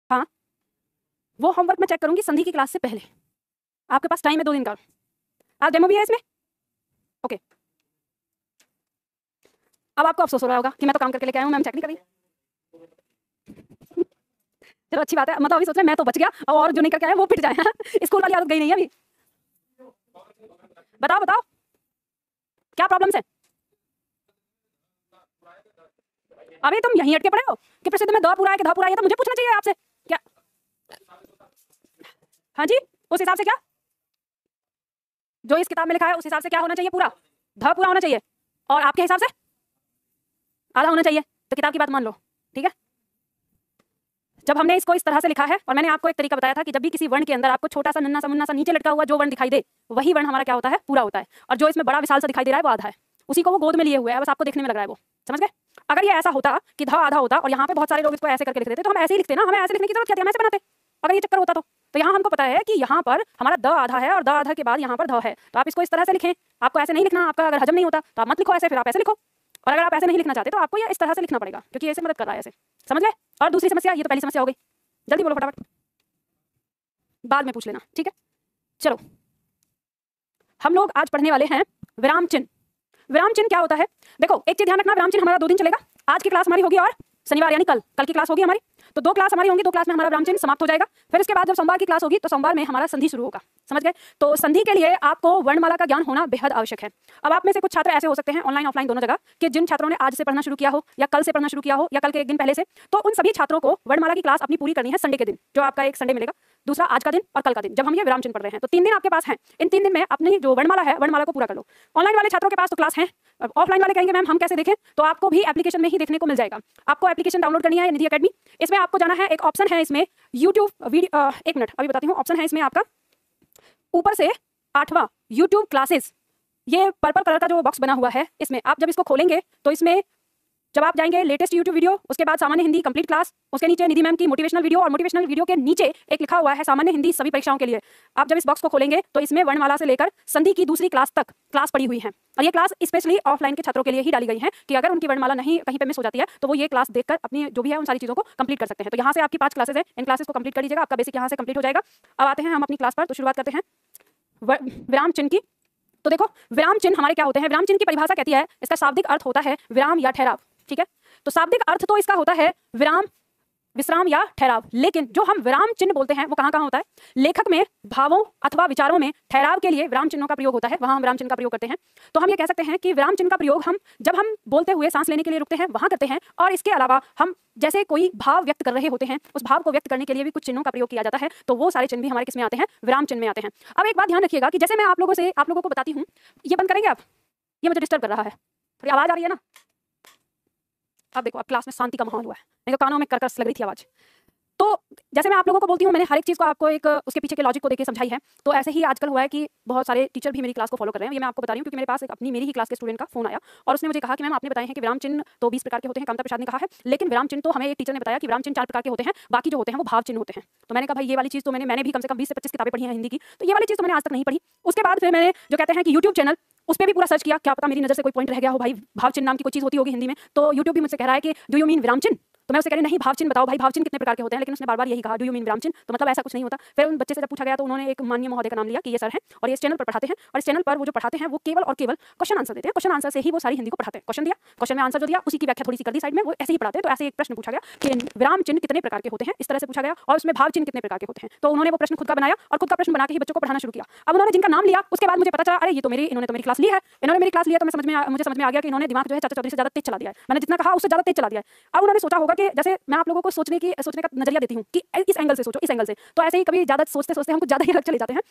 हाँ, वो होमवर्क मैं चेक करूंगी संधि की क्लास से पहले। आपके पास टाइम है 2 दिन का। आज डेमो भी है इसमें। ओके, अब आपको अफसोस हो रहा होगा कि मैं तो काम करके लेके आया हूँ, मैम चेक नहीं कर रही। चलो अच्छी बात है, मतलब अभी सोच रहे हैं मैं तो बच गया और जो नहीं करके आया वो पिट जाए। स्कूल वाली आदत गई नहीं है अभी। बताओ बताओ क्या प्रॉब्लम्स है। अभी तुम यहीं अटके पड़े हो कि प्रसिद्ध में द पूरा है कि ध पूरा है, ये तो मुझे पूछना चाहिए आपसे। क्या? हाँ जी, उस हिसाब से क्या जो इस किताब में लिखा है उस हिसाब से क्या होना चाहिए? पूरा ध पूरा होना चाहिए और आपके हिसाब से आधा होना चाहिए। तो किताब की बात मान लो, ठीक है। जब हमने इसको इस तरह से लिखा है और मैंने आपको एक तरीका बताया था कि जब भी किसी वर्ण के अंदर आपको छोटा सा नन्ना सा मुन्ना सा नीचे लटका हुआ जो वर्ण दिखाई दे वही वर्ण हमारा क्या होता है? पूरा होता है। और जो इसमें बड़ा विशाल सा दिखाई दे रहा है वो आधा है। उसी को वो गोद में लिए हुए है, बस आपको देखने में लग रहा है वो। समझ गए? अगर ये ऐसा होता कि ध आधा होता और यहाँ पे बहुत सारे लोग इसको ऐसे करके लिख देते तो हम ऐसे ही लिखते ना, हमें ऐसे लिखने की जरूरत क्या थी, हम ऐसे बनाते अगर ये चक्कर होता तो यहाँ हमको पता है कि यहाँ पर हमारा द आधा है और द आधा के बाद यहाँ पर ध है, तो आप इसको इस तरह से लिखें। आपको ऐसे नहीं लिखना, आपका अगर हजम नहीं होता तो आप मत लिखो ऐसे, फिर आप ऐसे लिखो। और अगर आप ऐसे नहीं लिखना चाहते तो आपको ये इस तरह से लिखना पड़ेगा क्योंकि ऐसे मदद कर रहा है ऐसे। समझ गए? और दूसरी समस्या, ये तो पहली समस्या हो गई, जल्दी बोलो फटाफट, बाद में पूछ लेना, ठीक है। चलो, हम लोग आज पढ़ने वाले हैं विराम चिन्ह। विराम चिन्ह क्या होता है? देखो एक चीज ध्यान रखना, विराम चिन्ह हमारा 2 दिन चलेगा। आज की क्लास हमारी होगी और शनिवार यानी कल की क्लास होगी हमारी। तो 2 क्लास हमारी होंगी, 2 क्लास में हमारा विराम चिन्ह समाप्त हो जाएगा। फिर इसके बाद जब सोमवार की क्लास होगी तो सोमवार में हमारा संधि शुरू होगा। समझ गए? तो संधि के लिए आपको वर्णमाला का ज्ञान होना बेहद आवश्यक है। अब आप में से कुछ छात्र ऐसे हो सकते हैं ऑनलाइन ऑफलाइन दोनों जगह कि जिन छात्रों ने आज से पढ़ना शुरू किया हो या कल से पढ़ना शुरू किया हो या कल के 1 दिन पहले से, तो उन सभी छात्रों को वर्णमाला की क्लास अपनी पूरी करनी है संडे के दिन, जो आपका एक संडे मिलेगा, दूसरा आज का दिन और कल का दिन, जब हम ये विराम चिन्ह पढ़ रहे हैं। तो 3 दिन आपके पास हैं। इन 3 दिन में अपनी जो वर्णमाला है वर्णमाला को पूरा कर लो। ऑनलाइन वाले छात्रों के पास तो क्लास है, ऑफलाइन वाले कहेंगे मैम हम कैसे देखें, तो आपको भी एप्लीकेशन में ही देखने को मिल जाएगा। आपको एप्लीकेशन डाउनलोड करनी है निधि अकेडमी। इसमें आपको जाना है, एक ऑप्शन है इसमें यूट्यूब वीडियो, 1 मिनट अभी बताती हूँ। ऑप्शन है इसमें आपका ऊपर से 8वां यूट्यूब क्लासेस, ये पर्पल कलर का जो बॉक्स बना हुआ है, इसमें आप जब इसको खोलेंगे तो इसमें जब आप जाएंगे लेटेस्ट यूट्यूब वीडियो, उसके बाद सामान्य हिंदी कंप्लीट क्लास, उसके नीचे निधि मैम की मोटिवेशनल वीडियो और मोटिवेशनल वीडियो के नीचे एक लिखा हुआ है सामान्य हिंदी सभी परीक्षाओं के लिए। आप जब इस बॉक्स को खोलेंगे तो इसमें वर्णमाला से लेकर संधि की दूसरी क्लास तक क्लास पड़ी हुई है। और ये क्लास स्पेशली ऑफलाइन के छात्रों के लिए ही डाली गई है कि अगर उनकी वर्णमाला नहीं कहीं पे मिस हो जाती है तो वो ये क्लास देखकर अपनी जो भी है उन सारी चीज़ों को कंप्लीट कर सकते हैं। तो यहाँ से आपकी 5 क्लासेस है, इन क्लासेस को कंप्लीट कर लीजिएगा, आपका बेसिक यहाँ से कंप्लीट हो जाएगा। अब आते हैं हम अपनी क्लास पर, तो शुरुआत करते हैं विराम चिन्ह की। तो देखो विराम चिन्ह हमारे क्या होते हैं। विराम चिन्ह की परिभाषा कहती है, इसका शाब्दिक अर्थ होता है विराम या ठहराव, ठीक है। तो शाब्दिक अर्थ तो इसका होता है विराम, विश्राम या ठहराव, लेकिन जो हम विराम चिन्ह बोलते हैं वो कहाँ कहाँ होता है? लेखक में भावों अथवा विचारों में ठहराव के लिए विराम चिन्हों का प्रयोग होता है, वहां हम विराम चिन्ह का प्रयोग करते हैं। तो हम ये कह सकते हैं कि विराम चिन्ह का प्रयोग हम जब हम बोलते हुए सांस लेने के लिए रुकते हैं वहां करते हैं, और इसके अलावा हम जैसे कोई भाव व्यक्त कर रहे होते हैं उस भाव को व्यक्त करने के लिए भी कुछ चिन्हों का प्रयोग किया जाता है। तो वो सारे चिन्ह भी हमारे किस में आते हैं? विराम चिन्ह में आते हैं। अब एक बात ध्यान रखिएगा कि जैसे मैं आप लोगों को बताती हूँ, ये बंद करेंगे आप, ये मुझे डिस्टर्ब कर रहा है, थोड़ी आवाज आ रही है ना। अब देखो, अब क्लास में शांति का माहौल हुआ है, नहीं तो कानों में करकस लग रही थी आवाज। तो जैसे मैं आप लोगों को बोलती हूँ, मैंने हर एक चीज़ को आपको एक उसके पीछे के लॉजिक को देके समझाई है। तो ऐसे ही आजकल हुआ है कि बहुत सारे टीचर भी मेरी क्लास को फॉलो कर रहे हैं। ये मैं आपको बता रही हूँ क्योंकि मेरे पास एक मेरी ही क्लास के स्टूडेंट का फोन आया और उसने मुझे कहा कि मैम आपने बताया है कि विराम चिन्ह तो 20 प्रकार के होते हैं, कामता प्रसाद ने कहा है, लेकिन विराम चिन्ह तो हमें एक टीचर ने बताया कि विराम चिन्ह 4 प्रकार के होते हैं, बाकी जो होते हैं वो भाव चिन्ह होते हैं। तो मैंने कहा भाई ये वाली चीज़ तो मैंने भी कम से कम 20 से 25 किताबें पढ़ी हैं हिंदी की, तो ये वाली चीज़ तो मैंने आज तक नहीं पढ़ी। उसके बाद फिर मैंने जो कहते हैं कि यूट्यूब चैनल, उस पर भी पूरा सर्च किया, क्या पता मेरी नजर से कोई पॉइंट रह गया हो, भाई भाव चिन्ह नाम की कोई चीज़ होती होगी हिंदी में। तो यूट्यूब भी मुझसे कह रहा है कि डू यू मीन विराम चिन्ह? तो मैं उसे कह रही नहीं, भाव चिन्ह बताओ भाई, भाव चिन्ह कितने प्रकार के होते हैं, लेकिन उसने बार बार यही कहा डू यू मीन विराम चिन्ह, तो मतलब ऐसा कुछ नहीं होता। फिर उन बच्चे से जब पूछा गया तो उन्होंने एक माननीय महोदय का नाम लिया कि ये सर हैं और ये इस चैनल पर पढ़ाते हैं, और इस चैनल पर वो जो पढ़ाते हैं वो केवल और केवल क्वेश्चन आंसर देते हैं। क्वेश्चन आंसर से ही वो सारी हिंदी को पढ़ाते हैं। क्वेश्चन दिया, क्वेश्चन में आंसर जो दिया उसी की व्याख्या थोड़ी सी कर दी साइड में, वो ऐसे ही पढ़ाते हैं। तो ऐसे एक प्रश्न पूछा गया कि विराम चिन्ह कितने प्रकार के होते हैं, इस तरह से पूछा गया, और उसमें भाव चिन्ह कितने प्रकार के होते हैं। तो उन्होंने वो प्रश्न खुद का बनाया और खुद का प्रश्न बना के ही बच्चों को पढ़ाना शुरू किया। अब उन्होंने जिनका नाम लिया उसके बाद मुझे पता चला, अरे ये तो इन्होंने तो मेरी क्लास ली है, इन्होंने मेरी क्लास लिया, तो मुझे समझ में आ गया कि इन्होंने दिमाग जो है चाचा चौधरी से ज्यादा तेज चला दिया है। मैंने जितना कहा उससे ज्यादा तेज चला दिया है। अब उन्होंने सोचा होगा कि जैसे मैं आप लोगों को सोचने का नजरिया देती हूँ कि इस एंगल से सोचो, इस एंगल से, तो ऐसे ही कभी ज्यादा सोचते सोचते हम कुछ ज्यादा ही अलग चले जाते हैं।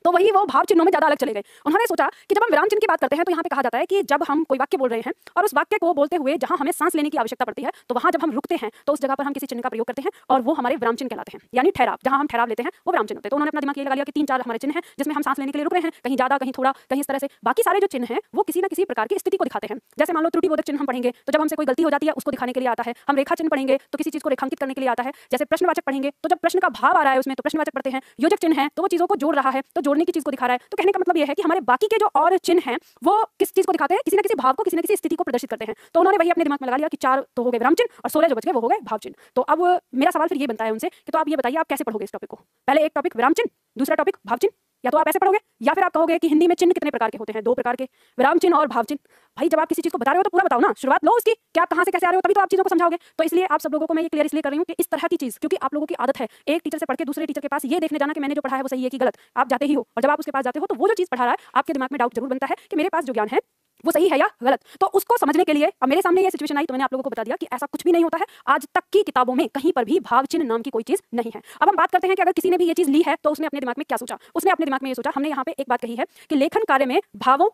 तो वही वो भाव चिन्हों में ज्यादा अलग चले गए। उन्होंने सोचा कि जब हम विराम चिन्ह की बात करते हैं तो यहाँ पे कहा जाता है कि जब हम कोई वाक्य बोल रहे हैं और उस वाक्य को बोलते हुए जहां हमें सांस लेने की आवश्यकता पड़ती है, तो वहां जब हम रुकते हैं तो उस जगह पर हम किसी चिन्ह का प्रयोग करते हैं और वो हमारे विराम चिन्ह कहलाते हैं, यानी ठहराव, जहां हम ठहराव लेते हैं वो विराम चिन्ह होते हैं। तो उन्होंने अपना दिमाग ये लगा लिया कि 3-4 हमारे चिन्ह हैं जिसमें हम सांस लेने के लिए रुक रहे हैं, कहीं ज्यादा कहीं थोड़ा कहीं इस तरह से। बाकी सारे जो चिन्ह हैं वो किसी न किसी प्रकार की स्थिति को दिखाते हैं। जैसे मान लो त्रुटिबोधक चिन्ह हम पढ़ेंगे तो जब हमसे कोई गलती हो जाती है उसको दिखाने के लिए आता है। हम रेखा चिन्ह पढ़ेंगे तो किसी चीज को रेखांकित करने के लिए आता है। जैसे प्रश्नवाचक पढ़ेंगे तो जब प्रश्न का भाव आ रहा है उसमें तो प्रश्नवाचक पढ़ते हैं। योजक चिन्ह है तो वो चीजों को जोड़ रहा है तो जोड़ने की चीज को दिखा रहा है। तो कहने का मतलब यह है कि हमारे बाकी के जो और चिन्ह हैं वो किस चीज को दिखाते हैं, किसी ना किसी भाव को, किसी ना किसी स्थिति को प्रदर्शित करते हैं। तो उन्होंने वही अपने दिमाग में लगा लिया कि 4 तो हो गए विराम चिन्ह और 16 जो बच गए वो हो गए भाव चिन्ह। तो अब मेरा सवाल फिर ये बनता है उनसे कि तो आप ये बताइए आप कैसे पढ़ोगे इस टॉपिक को। पहले एक टॉपिक विराम चिन्ह, दूसरा टॉपिक भाव चिन्ह, या तो आप ऐसे पढ़ोगे या फिर आप कहोगे कि हिंदी में चिन्ह कितने प्रकार के होते हैं, 2 प्रकार के, विराम चिन्ह और भाव चिन्ह। भाई जब आप किसी चीज को बता रहे हो तो पूरा बताओ ना, शुरुआत लो उसकी कि आप कहां से कैसे आ रहे हो, तभी तो आप चीजों को समझाओगे। तो इसलिए आप सब लोगों को मैं ये क्लियर इसलिए कर रही हूं कि इस तरह की चीज, क्योंकि आप लोगों की आदत है एक टीचर से पढ़ के दूसरे टीचर के पास ये देखने जाना कि मैंने जो पढ़ा है वो सही है कि गलत, आप जाते ही हो। और जब आप उसके पास जाते हो तो वो जो चीज पढ़ा रहा है आपके दिमाग में डाउट जरूर बनता है कि मेरे पास जो ज्ञान है वो सही है या गलत। तो उसको समझने के लिए अब मेरे सामने ये सिचुएशन आई तो मैंने आप लोगों को बता दिया कि ऐसा कुछ भी नहीं होता है। आज तक की किताबों में कहीं पर भी भाव चिन्ह नाम की कोई चीज नहीं है। अब हम बात करते हैं कि अगर किसी ने भी ये चीज ली है तो उसने अपने दिमाग में क्या सोचा। उसने अपने दिमाग में ये सोचा, हमने यहाँ पे एक बात कही है कि लेखन कार्य में भावों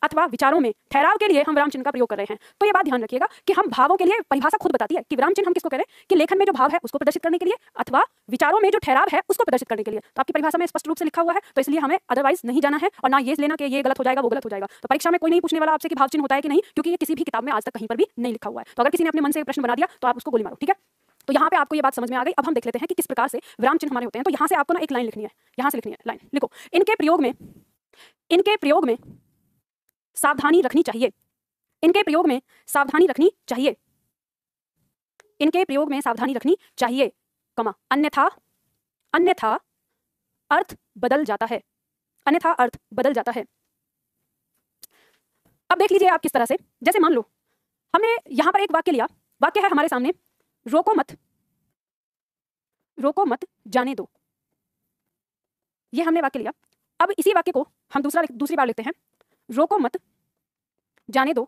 अथवा विचारों में ठहराव के लिए हम विराम चिन्ह का प्रयोग कर रहे हैं। तो ये बात ध्यान रखिएगा कि हम भावों के लिए परिभाषा खुद बताती है कि विराम चिन्ह हम किसको करें, कि लेखन में जो भाव है उसको प्रदर्शित करने के लिए अथवा विचारों में जो ठहराव है उसको प्रदर्शित करने के लिए। तो आपकी परिभाषा में स्पष्ट रूप से लिखा हुआ है, तो इसलिए हमें अदरवाइज नहीं जाना है और ना ये लेना कि ये गलत हो जाएगा वो गलत हो जाएगा। तो परीक्षा में कोई नहीं पूछने वाला आपसे कि भाव चिन्ह होता है कि नहीं, क्योंकि ये किसी भी किताब में आज तक कहीं पर भी नहीं लिखा हुआ है। तो अगर किसी ने अपने मन से प्रश्न बना दिया तो आप उसको गोली मारो, ठीक है। तो यहाँ पे आपको ये बात समझ में आ गई। अब हम देख लेते हैं कि किस प्रकार से विराम चिन्ह हमारे होते हैं। तो यहाँ से आपको ना एक लाइन लिखनी है, यहाँ से लिखनी है लाइन, लिखो, इनके प्रयोग में सावधानी रखनी चाहिए, इनके प्रयोग में सावधानी रखनी चाहिए, इनके प्रयोग में सावधानी रखनी चाहिए, कमा, अन्यथा अर्थ बदल जाता है, अन्यथा अर्थ बदल जाता है। अब देख लीजिए आप किस तरह से, जैसे मान लो हमने यहां पर एक वाक्य लिया, वाक्य है हमारे सामने, रोको मत जाने दो, ये हमने वाक्य लिया। अब इसी वाक्य को हम दूसरी बार लिखते हैं, रोको मत जाने दो।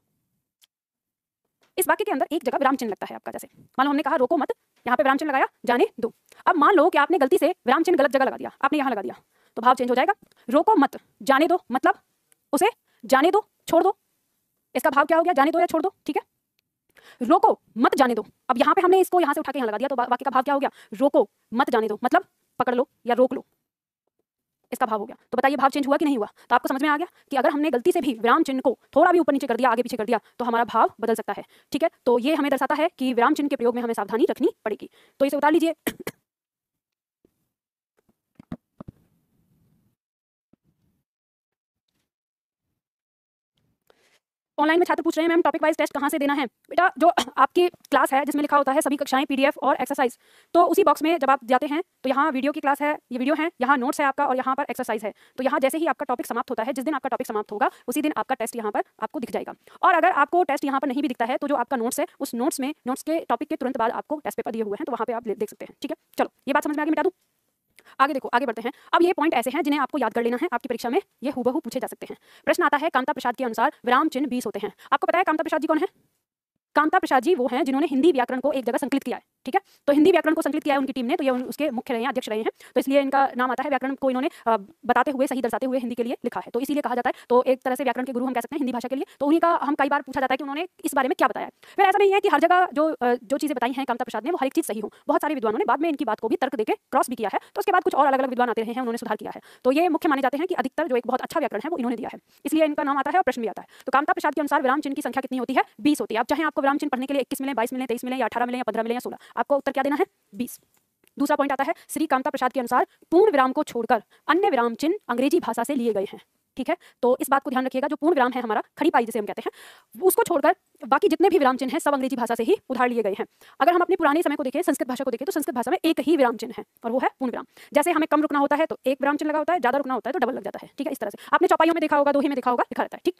इस वाक्य के अंदर एक जगह विराम चिन्ह लगता है आपका, जैसे मान लो हमने कहा रोको मत, यहाँ पे विराम चिन्ह लगाया, जाने दो। अब मान लो कि आपने गलती से विराम चिन्ह गलत जगह लगा दिया, आपने यहाँ लगा दिया, तो भाव चेंज हो जाएगा। रोको मत जाने दो मतलब उसे जाने दो, छोड़ दो। इसका भाव क्या हो गया, जाने दो या छोड़ दो, ठीक है। रोको मत जाने दो, अब यहाँ पे हमने इसको यहाँ से उठा के यहाँ लगा दिया, तो वाक्य का भाव क्या हो गया, रोको मत जाने दो मतलब पकड़ लो या रोक लो, इसका भाव हो गया। तो बताइए भाव चेंज हुआ कि नहीं हुआ। तो आपको समझ में आ गया कि अगर हमने गलती से भी विराम चिन्ह को थोड़ा भी ऊपर नीचे कर दिया, आगे पीछे कर दिया, तो हमारा भाव बदल सकता है, ठीक है। तो ये हमें दर्शाता है कि विराम चिन्ह के प्रयोग में हमें सावधानी रखनी पड़ेगी। तो इसे उतार लीजिए। ऑनलाइन में छात्र पूछ रहे हैं मैम टॉपिक वाइज टेस्ट कहाँ से देना है। बेटा जो आपकी क्लास है जिसमें लिखा होता है सभी कक्षाएं पीडीएफ और एक्सरसाइज, तो उसी बॉक्स में जब आप जाते हैं तो यहाँ वीडियो की क्लास है, ये वीडियो है, यहाँ नोट्स है आपका और यहाँ पर एक्सरसाइज है। तो यहाँ जैसे ही आपका टॉपिक समाप्त होता है, जिस दिन आपका टॉपिक समाप्त होगा उसी दिन आपका टेस्ट यहाँ पर आपको दिख जाएगा। और अगर आपको टेस्ट यहाँ पर नहीं भी दिखता है तो जो आपका नोट्स है उस नोट्स के टॉपिक के तुरंत बाद आपको टेस्ट पेपर दिए हुए हैं, तो वहाँ पे आप देख सकते हैं, ठीक है। चलो ये बात समझ में आ गई, मिटा दूँ। आगे देखो, आगे बढ़ते हैं। अब ये पॉइंट ऐसे हैं जिन्हें आपको याद कर लेना है, आपकी परीक्षा में ये हूबहू पूछे जा सकते हैं। प्रश्न आता है कांता प्रसाद के अनुसार विराम चिन्ह 20 होते हैं। आपको पता है कांता प्रसाद जी कौन है? कांता प्रसाद जी वो हैं जिन्होंने हिंदी व्याकरण को एक जगह संकलित किया है, ठीक है। तो हिंदी व्याकरण को संकलित किया है उनकी टीम ने, तो ये उसके मुख्य रहे हैं, अध्यक्ष रहे हैं, तो इसलिए इनका नाम आता है। व्याकरण को इन्होंने बताते हुए, सही दर्शाते हुए हिंदी के लिए लिखा है, तो इसीलिए कहा जाता है। तो एक तरह से व्याकरण के गुरु हम कह सकते हैं हिंदी भाषा के लिए। तो उन्हीं का हम कई बार पूछा जाता है कि उन्होंने इस बारे में क्या बताया। फिर ऐसा नहीं है कि हर जगह जो चीजें बताई हैं कांता प्रसाद ने वो हर एक चीज सही हो। बहुत सारे विद्वानों ने बाद में इनकी बात को भी तर्क देकर क्रॉस भी किया है, तो उसके बाद कुछ और अलग अलग विद्वान आते रहे हैं, उन्होंने सुधार किया है। तो ये मुख्य माने जाते हैं कि अधिकतर जो एक बहुत अच्छा व्याकरण है वो इन्होंने दिया है, इसलिए इनका नाम आता है और प्रश्न भी आता है। तो कांता प्रसाद के अनुसार विराम चिन्ह की संख्या कितनी होती है? 20 होती है। अब चाहे आपको विराम चिन्ह पढ़ने के लिए 21 मिले, 22 मिले, 23 मिले या 18 मिले या 15 मिले या 16, आपको उत्तर क्या देना है? 20। दूसरा पॉइंट आता है श्री कांता प्रसाद के अनुसार पूर्ण विराम को छोड़कर अन्य विराम चिन्ह अंग्रेजी भाषा से लिए गए हैं, ठीक है। तो इस बात को ध्यान रखिएगा, जो पूर्ण विराम है हमारा खड़ी पाई जिसे हम कहते हैं, उसको छोड़कर बाकी जितने भी विराम चिन्ह हैं सब अंग्रेजी भाषा से ही उधार लिए गए हैं। अगर हम अपने पुराने समय को देखें, संस्कृत भाषा को देखें, तो संस्कृत भाषा में एक ही विराम चिन्ह है और वो है पूर्ण विराम। जैसे हमें कम रुकना होता है तो एक विराम चिन्ह लगा होता है, ज्यादा रुकना होता है तो डबल लग जाता है, ठीक है। इस तरह से आपने चौपाइयों में देखा होगा, दोहे में देखा होगा, लिखा रहता है, ठीक।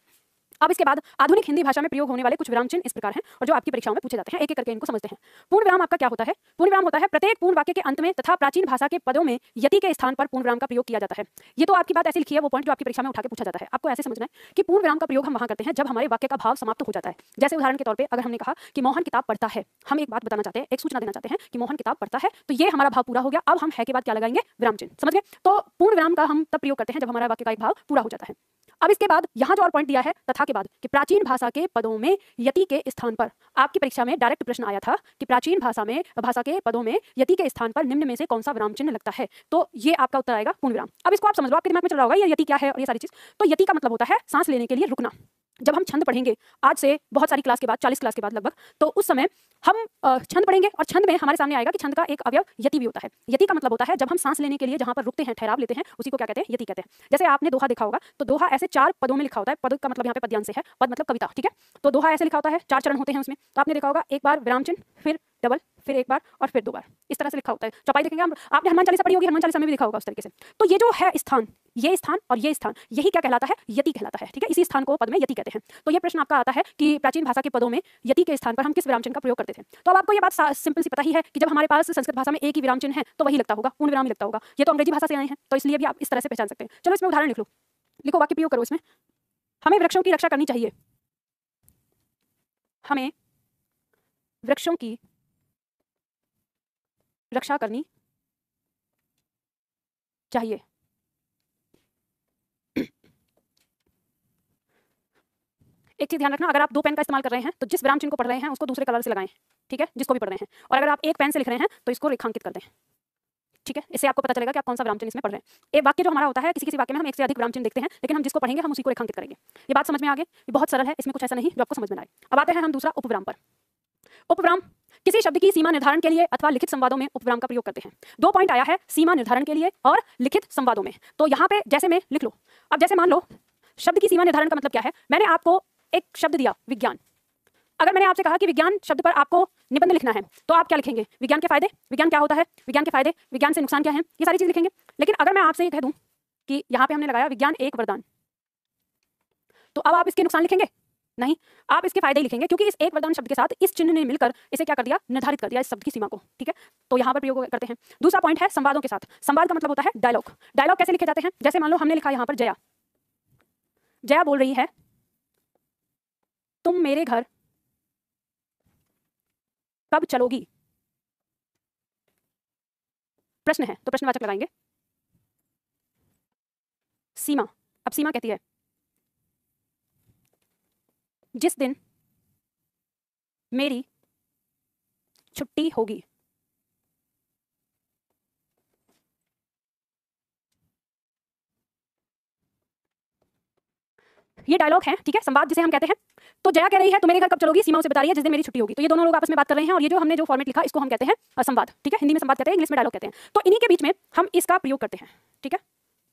अब इसके बाद आधुनिक हिंदी भाषा में प्रयोग होने वाले कुछ विराम चिन्ह इस प्रकार हैं और जो आपकी परीक्षाओं में पूछे जाते हैं, एक एक करके इनको समझते हैं। पूर्ण विराम आपका क्या होता है? पूर्ण विराम होता है प्रत्येक पूर्ण वाक्य के अंत में तथा प्राचीन भाषा के पदों में यति के स्थान पर पूर्ण विराम का प्रयोग किया जाता है। ये तो आपकी बात ऐसी लिखी है, वो पॉइंट जो आपकी परीक्षा में उठा के पूछा जाता है। आपको ऐसे समझना है कि पूर्ण विराम का प्रयोग हम वहां करते हैं जब हमारे वाक्य का भाव समाप्त हो जाता है। जैसे उदाहरण के तौर पर अगर हमने कहा कि मोहन किताब पढ़ता है, हम एक बात बताना चाहते हैं, एक सूचना देना चाहते हैं कि मोहन किताब पढ़ता है, तो ये हमारा भाव पूरा हो गया। अब हम है के बाद क्या लगाएंगे? विराम चिन्ह, समझ गए। तो पूर्ण विराम का हम तब प्रयोग करते हैं जब हमारा वाक्य का एक भाव पूरा हो जाता है। अब इसके बाद यहाँ जो और पॉइंट दिया है तथा के बाद कि प्राचीन भाषा के पदों में यति के स्थान पर, आपकी परीक्षा में डायरेक्ट प्रश्न आया था कि प्राचीन भाषा के पदों में यति के स्थान पर निम्न में से कौन सा विराम चिन्ह लगता है, तो ये आपका उत्तर आएगा पूर्ण विराम। अब इसको आप समझ लो, आपके दिमाग में चल रहा होगा ये यति क्या है और ये सारी चीज। तो यति का मतलब होता है सांस लेने के लिए रुकना। जब हम छंद पढ़ेंगे आज से बहुत सारी क्लास के बाद, 40 क्लास के बाद लगभग, तो उस समय हम छंद पढ़ेंगे और छंद में हमारे सामने आएगा कि छंद का एक अवयव यति भी होता है। यति का मतलब होता है जब हम सांस लेने के लिए जहां पर रुकते हैं, ठहराव लेते हैं, उसी को क्या कहते हैं? यति कहते हैं। जैसे आपने दोहा देखा होगा, तो दोहा ऐसे 4 पदों में लिखा होता है। पद का मतलब यहाँ पे पद्यांश है, पद मतलब कविता, ठीक है। तो दोहा ऐसे लिखा होता है, 4 चरण होते हैं उसमें। तो आपने देखा होगा, एक बार विराम चिन्ह, फिर डबल, फिर एक बार और फिर 2 बार, इस तरह से लिखा होता है। चौपाई देखेंगे हम, आपने हनुमान चालीसा पढ़ी होगी, हनुमान चालीसा में भी लिखा होगा उस तरीके से। तो ये जो है स्थान, ये स्थान और ये स्थान, यही क्या कहलाता है? यति कहलाता है, ठीक है। इसी स्थान को पद में यति कहते हैं। तो ये प्रश्न आपका आता है कि प्राचीन भाषा के पदों में यति के स्थान पर हम किस विराम चिन्ह का प्रयोग करते थे। तो अब आपको ये बात सिंपल सी पता ही है कि जब हमारे पास संस्कृत भाषा में एक ही विराम चिन्ह है तो वही लगता होगा, पूर्ण विराम ही लगता होगा। ये तो अंग्रेजी भाषा से आए हैं, तो इसलिए भी आप इस तरह से पहचान सकते हैं। चलो इसमें उदाहरण लिख लो, लिखो, वाक्य प्रयोग करो इसमें। हमें वृक्षों की रक्षा करनी चाहिए। हमें वृक्षों की रक्षा करनी चाहिए। एक चीज ध्यान रखना, अगर आप 2 पेन का इस्तेमाल कर रहे हैं तो जिस विराम चिन्ह को पढ़ रहे हैं उसको दूसरे कलर से लगाएं, ठीक है, जिसको भी पढ़ रहे हैं। और अगर आप एक पेन से लिख रहे हैं तो इसको रेखांकित कर दें, ठीक है। इससे आपको पता चलेगा कि आप कौन सा विराम चिन्ह इसमें पढ़ रहे हैं। एक वाक्य जो हमारा होता है, किसी किसी वाक्य में हम एक से अधिक विराम चिन्ह देखते हैं, लेकिन हम जिसको पढ़ेंगे हम उसी को रेखांकित करेंगे। ये बात समझ में आ गई? ये बहुत सरल है, इसमें कुछ ऐसा नहीं जो आपको समझ में आए। अब आते हैं हम दूसरा उपविराम पर। उपविराम किसी शब्द की सीमा निर्धारण के लिए अथवा लिखित संवादों में उपविराम का प्रयोग करते हैं। 2 पॉइंट आया है, सीमा निर्धारण के लिए और लिखित संवादों में। तो यहाँ पे जैसे में लिख लो, अब जैसे मान लो शब्द की सीमा निर्धारण का मतलब क्या है। मैंने आपको एक शब्द दिया, विज्ञान। अगर मैंने आपसे कहा कि विज्ञान शब्द पर आपको निबंध लिखना है, तो आप क्या लिखेंगे? विज्ञान के फायदे, विज्ञान क्या होता है, विज्ञान के फायदे, विज्ञान से नुकसान क्या है, ये सारी चीज लिखेंगे। लेकिन अगर मैं आपसे ये कह दूं कि यहाँ पे हमने लगाया विज्ञान एक वरदान, तो अब आप इसके नुकसान लिखेंगे? नहीं, आप इसके फायदे ही लिखेंगे, क्योंकि इस एक वरदान शब्द के साथ इस चिन्ह ने मिलकर इसे क्या कर दिया? निर्धारित कर दिया इस शब्द की सीमा को, ठीक है। तो यहाँ पर प्रयोग करते हैं। दूसरा पॉइंट है संवादों के साथ। संवाद का मतलब होता है डायलॉग। डायलॉग कैसे लिखे जाते हैं? जैसे मान लो हमने लिखा यहाँ पर जया, जया बोल रही है, तुम मेरे घर कब चलोगी? प्रश्न है तो प्रश्नवाचक लगाएंगे। सीमा, अब सीमा कहती है जिस दिन मेरी छुट्टी होगी। ये डायलॉग है, ठीक है, संवाद जिसे हम कहते हैं। तो जया कह रही है तुम मेरे घर कब चलोगी, सीमा उसे बता रही है जिस दिन मेरी छुट्टी होगी। तो ये दोनों लोग आपस में बात कर रहे हैं और ये जो हमने जो फॉर्मेट लिखा इसको हम कहते हैं संवाद, ठीक है। हिंदी में संवाद कहते हैं, इंग्लिश में डायलॉग कहते हैं। तो इन्हीं के बीच में हम इसका प्रयोग करते हैं, ठीक है,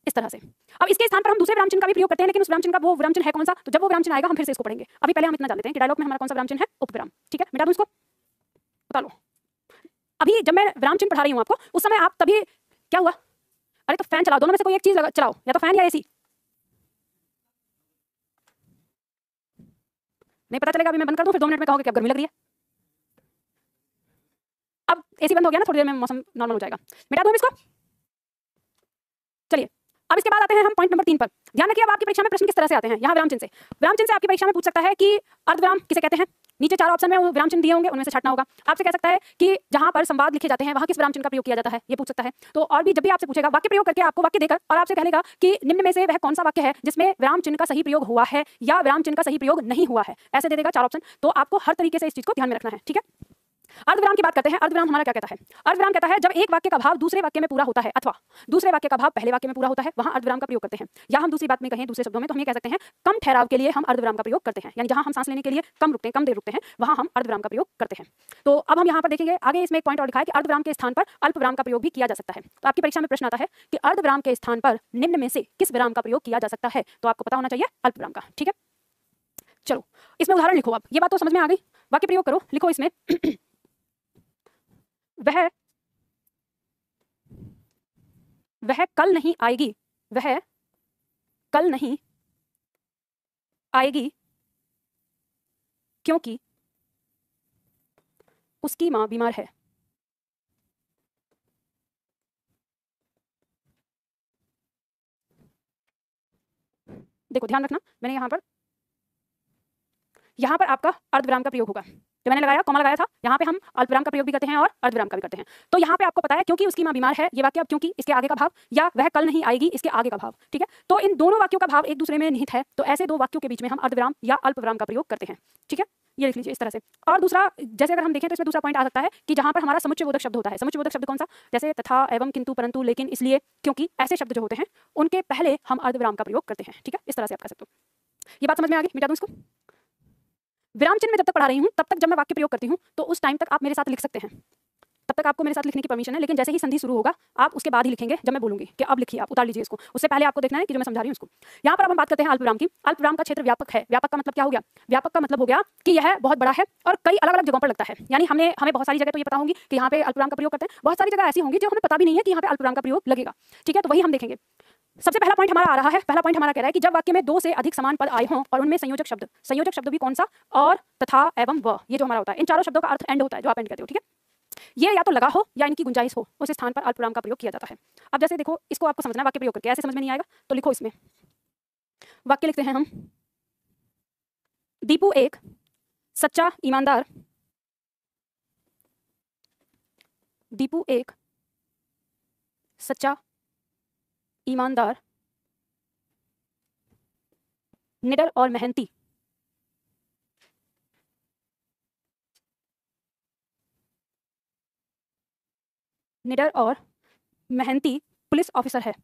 इस तरह से। अब इसके स्थान पर हम दूसरे विराम चिन्ह का भी प्रयोग करते हैं, लेकिन उस विराम चिन्ह का वो विराम चिन्ह है कौन सा? तो जब वो विराम चिन्ह आएगा हम फिर से इसको पढ़ेंगे। अभी पहले हम इतना जान लेते हैं कि डायलॉग में हमारा कौन सा विराम चिन्ह है? उपविराम, ठीक है। मिटा दूं इसको, बता लो। अभी जब मैं विराम चिन्ह पढ़ा रही हूँ आपको, उस समय आप तभी क्या हुआ? अरे तो फैन चलाओ, दोनों में से कोई एक चीज चलाओ, या तो फैन या एसी। नहीं पता चलेगा, अभी मैं बंद कर दूं, फिर 2 मिनट में कहोगे कि अब गर्मी लग रही है। अब एसी बंद हो गया ना, थोड़ी देर में मौसम नॉर्मल हो जाएगा। मिटा दूं इसको। चलिए, अब इसके बाद आते हैं हम पॉइंट नंबर 3 पर। ध्यान रखिए, अब आपकी परीक्षा में प्रश्न किस तरह से आते हैं। यहाँ विराम चिन्ह से, विराम चिन्ह से आपकी परीक्षा में पूछ सकता है कि अर्धविराम किसे कहते हैं। नीचे 4 ऑप्शन में वो विराम चिन्ह दिए होंगे, उनमें से छांटना होगा। आपसे कह सकता है कि जहां पर संवाद लिखे जाते हैं वहां किस विराम चिन्ह का प्रयोग किया जाता है, ये पूछ सकता है। तो और भी जब भी आपसे पूछेगा, वाक्य प्रयोग करके आपको वाक्य देकर और आपसे कहेगा कि निम्न में से वह कौन सा वाक्य है जिसमें विराम चिन्ह का सही प्रयोग हुआ है या विराम चिन्ह का सही प्रयोग नहीं हुआ है, ऐसे दे देगा 4 ऑप्शन। तो आपको हर तरीके से इस चीज को ध्यान में रखना है, ठीक है। अर्धविराम की बात करते हैं। अर्धविराम हमारा क्या कहता है? अर्धविराम कहता है जब एक वाक्य का भाव दूसरे वाक्य में पूरा होता है अथवा दूसरे वाक्य का भाव पहले वाक्य में पूरा होता है, वहां अर्धविराम का प्रयोग करते हैं। या हम दूसरी बात में कहें, दूसरे शब्दों में, तो हम ये कह सकते हैं कम ठहराव के लिए हम अर्धविराम का प्रयोग करते हैं। यानी जहां हम सांस लेने के लिए कम रुकते हैं, कम देर रुकते हैं, वहां हम अर्धविराम का प्रयोग करते हैं। तो अब हम यहाँ पर देखेंगे आगे, इसमें एक पॉइंट और लिखा है कि अर्धविराम के स्थान पर अल्पविराम का प्रयोग भी किया जा सकता है। तो आपकी परीक्षा में प्रश्न आता है कि अर्धविराम के स्थान पर निम्न में से किस विराम का प्रयोग किया जा सकता है? तो आपको पता होना चाहिए अल्पविराम का, ठीक है। चलो इसमें उदाहरण लिखो। अब ये बात तो समझ में आ गई, वाक्य प्रयोग करो। लिखो इसमें वह कल नहीं आएगी, वह कल नहीं आएगी क्योंकि उसकी मां बीमार है। देखो ध्यान रखना, मैंने यहां पर आपका अर्धविराम का प्रयोग होगा। जो मैंने लगाया, कॉमा लगाया था, यहाँ पे हम अल्पविराम का प्रयोग भी करते हैं और अर्धविराम का भी करते हैं। तो यहाँ पे आपको पता है क्योंकि उसकी मां बीमार है, ये वाक्य अब क्योंकि इसके आगे का भाव, या वह कल नहीं आएगी इसके आगे का भाव, ठीक है। तो इन दोनों वाक्यों का भाव एक दूसरे में निहित है, तो ऐसे 2 वाक्यों के बीच में हम अर्धविराम या अल्पविराम का प्रयोग करते हैं, ठीक है। ये लिख लीजिए इस तरह से। और दूसरा, जैसे अगर हम देखें तो इसमें दूसरा पॉइंट आ सकता है कि जहां पर हमारा समुच्चयबोधक शब्द होता है। समुच्चयबोधक शब्द कौन सा? जैसे तथा, एवं, किंतु, परंतु, लेकिन, इसलिए, क्योंकि, ऐसे शब्द जो होते हैं उनके पहले हम अर्धविराम का प्रयोग करते हैं, ठीक है। इस तरह से आप कर सकते हो। ये बात समझ में आ गई? मिटा दूं इसको। विराम चिन्ह में जब तक पढ़ा रही हूँ तब तक जब मैं वाक्य प्रयोग करती हूँ तो उस टाइम तक आप मेरे साथ लिख सकते हैं, तब तक आपको मेरे साथ लिखने की परमिशन है। लेकिन जैसे ही संधि शुरू होगा आप उसके बाद ही लिखेंगे जब मैं बोलूंगी कि अब लिखिए, आप उतार लीजिए इसको। उससे पहले आपको देखना है कि जो मैं समझा रही हूँ उसको। यहाँ पर अब हम बात करते हैं अल्पविराम की। अल्पविराम का क्षेत्र व्यापक है। व्यापक का मतलब क्या हो गया? व्यापक का मतलब हो गया कि यह बहुत बड़ा है और कई अलग अलग जगहों पर लगता है। यानी हमें बहुत सारी जगह तो ये पता होंगी कि यहाँ पे अल्पविराम का प्रयोग करते हैं, बहुत सारी जगह ऐसी होंगी जो हमें पता भी नहीं है कि यहाँ पे अल्पविराम का प्रयोग लगेगा। ठीक है, तो वही हम देखेंगे। सबसे पहला पॉइंट हमारा आ रहा है। पहला पॉइंट हमारा कह रहा है कि जब वाक्य में दो से अधिक समान पद आए हों और उनमें संयोजक शब्द भी कौन सा? और, तथा, एवं, व, ये जो हमारा होता है, इन चारों शब्दों का अर्थ एंड होता है, जो आप एंड कहते हो। ठीक है, ये या तो लगा हो या इनकी गुंजाइश हो, उस स्थान पर अल्पविराम का प्रयोग किया जाता है। अब जैसे देखो, इसको आपको समझना है वाक्य प्रयोग करके, ऐसे समझ में नहीं आएगा तो लिखो इसमें। वाक्य लिखते हैं हम, दीपू एक सच्चा ईमानदार, दीपू एक सच्चा ईमानदार, निडर और मेहनती, निडर और मेहनती पुलिस ऑफिसर है।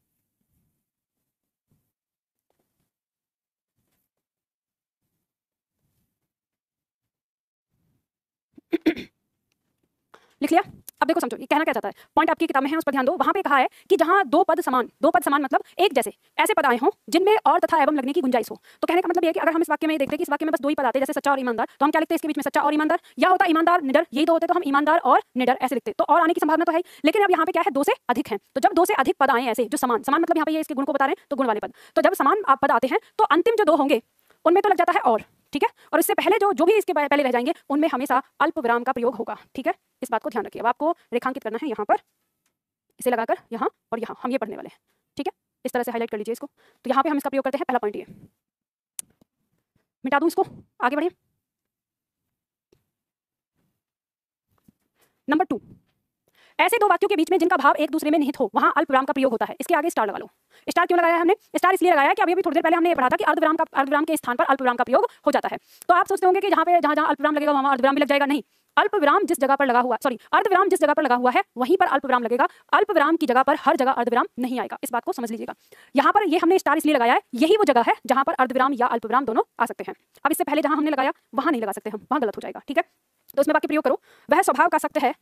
लिख लिया? अब देखो समझो ये कहना क्या चाहता है। पॉइंट आपकी किताब में है, उस पर ध्यान दो। वहां पे कहा है कि जहां दो पद समान मतलब एक जैसे ऐसे पद आए हों जिनमें और तथा एवं लगने की गुंजाइश हो। तो कहने का मतलब ये है कि अगर हम इस वाक्य में देखते हैं कि इस वाक्य में बस दो ही पद आते हैं, जैसे सच्चा और ईमानदार, तो हम क्या लिखते हैं इसके बीच में? सच्चा और ईमानदार। या होता ईमानदार निडर, यही दो होते तो हम ईमानदार और निडर ऐसे लिखते, तो और आने की संभावना तो है। लेकिन अब यहाँ पे क्या है? दो से अधिक है। तो जब दो से अधिक पद आए ऐसे जो समान मतलब यहाँ पे ये इसके गुण को बता रहे हैं, तो गुण वाले पद, तो जब समान पद आते हैं तो अंतिम जो दो होंगे उनमें तो लग जाता है और। ठीक है, और इससे पहले जो भी इसके पहले रह जाएंगे उनमें हमेशा अल्पविराम का प्रयोग होगा। ठीक है, इस बात को ध्यान रखिए। अब आपको रेखांकित करना है यहाँ पर, इसे लगाकर यहाँ और यहाँ हम ये पढ़ने वाले हैं। ठीक है, इस तरह से हाईलाइट कर लीजिए इसको। तो यहाँ पे हम इसका प्रयोग करते हैं। पहला पॉइंट ये, मिटा दूं इसको, आगे बढ़िए। नंबर 2, ऐसे दो वाक्यों के बीच में जिनका भाव एक दूसरे में निहित हो वहां अल्पविराम का प्रयोग होता है। इसके आगे स्टार लगा लो। स्टार क्यों लगाया है हमने? स्टार इसलिए लगाया कि अभी थोड़ी देर पहले हमने ये पढ़ा था कि अर्धविराम के स्थान पर अल्पविराम का प्रयोग हो जाता है। तो आप सोचते होंगे कि जहां अल्पविराम लगेगा वहां अर्धविराम भी लग जाएगा। नहीं, अल्पविराम जिस जगह पर लगा हुआ अर्धविराम जिस जगह पर लगा हुआ है वहीं पर अल्पविराम लगेगा। अल्पविराम की जगह पर हर जगह अर्धविराम नहीं आएगा, इस बात को समझ लीजिएगा। यहाँ पर ये हमने स्टार इसलिए लगाया है, यही वो जगह है जहां पर अर्धविराम या अल्पविराम दोनों आ सकते हैं। अब इससे पहले जहां हमने लगाया वहां नहीं लगा सकते हम, वहां गलत हो जाएगा। ठीक है, तो इसमें वाक्य प्रयोग करो। वह स्वभाव का सख्त है,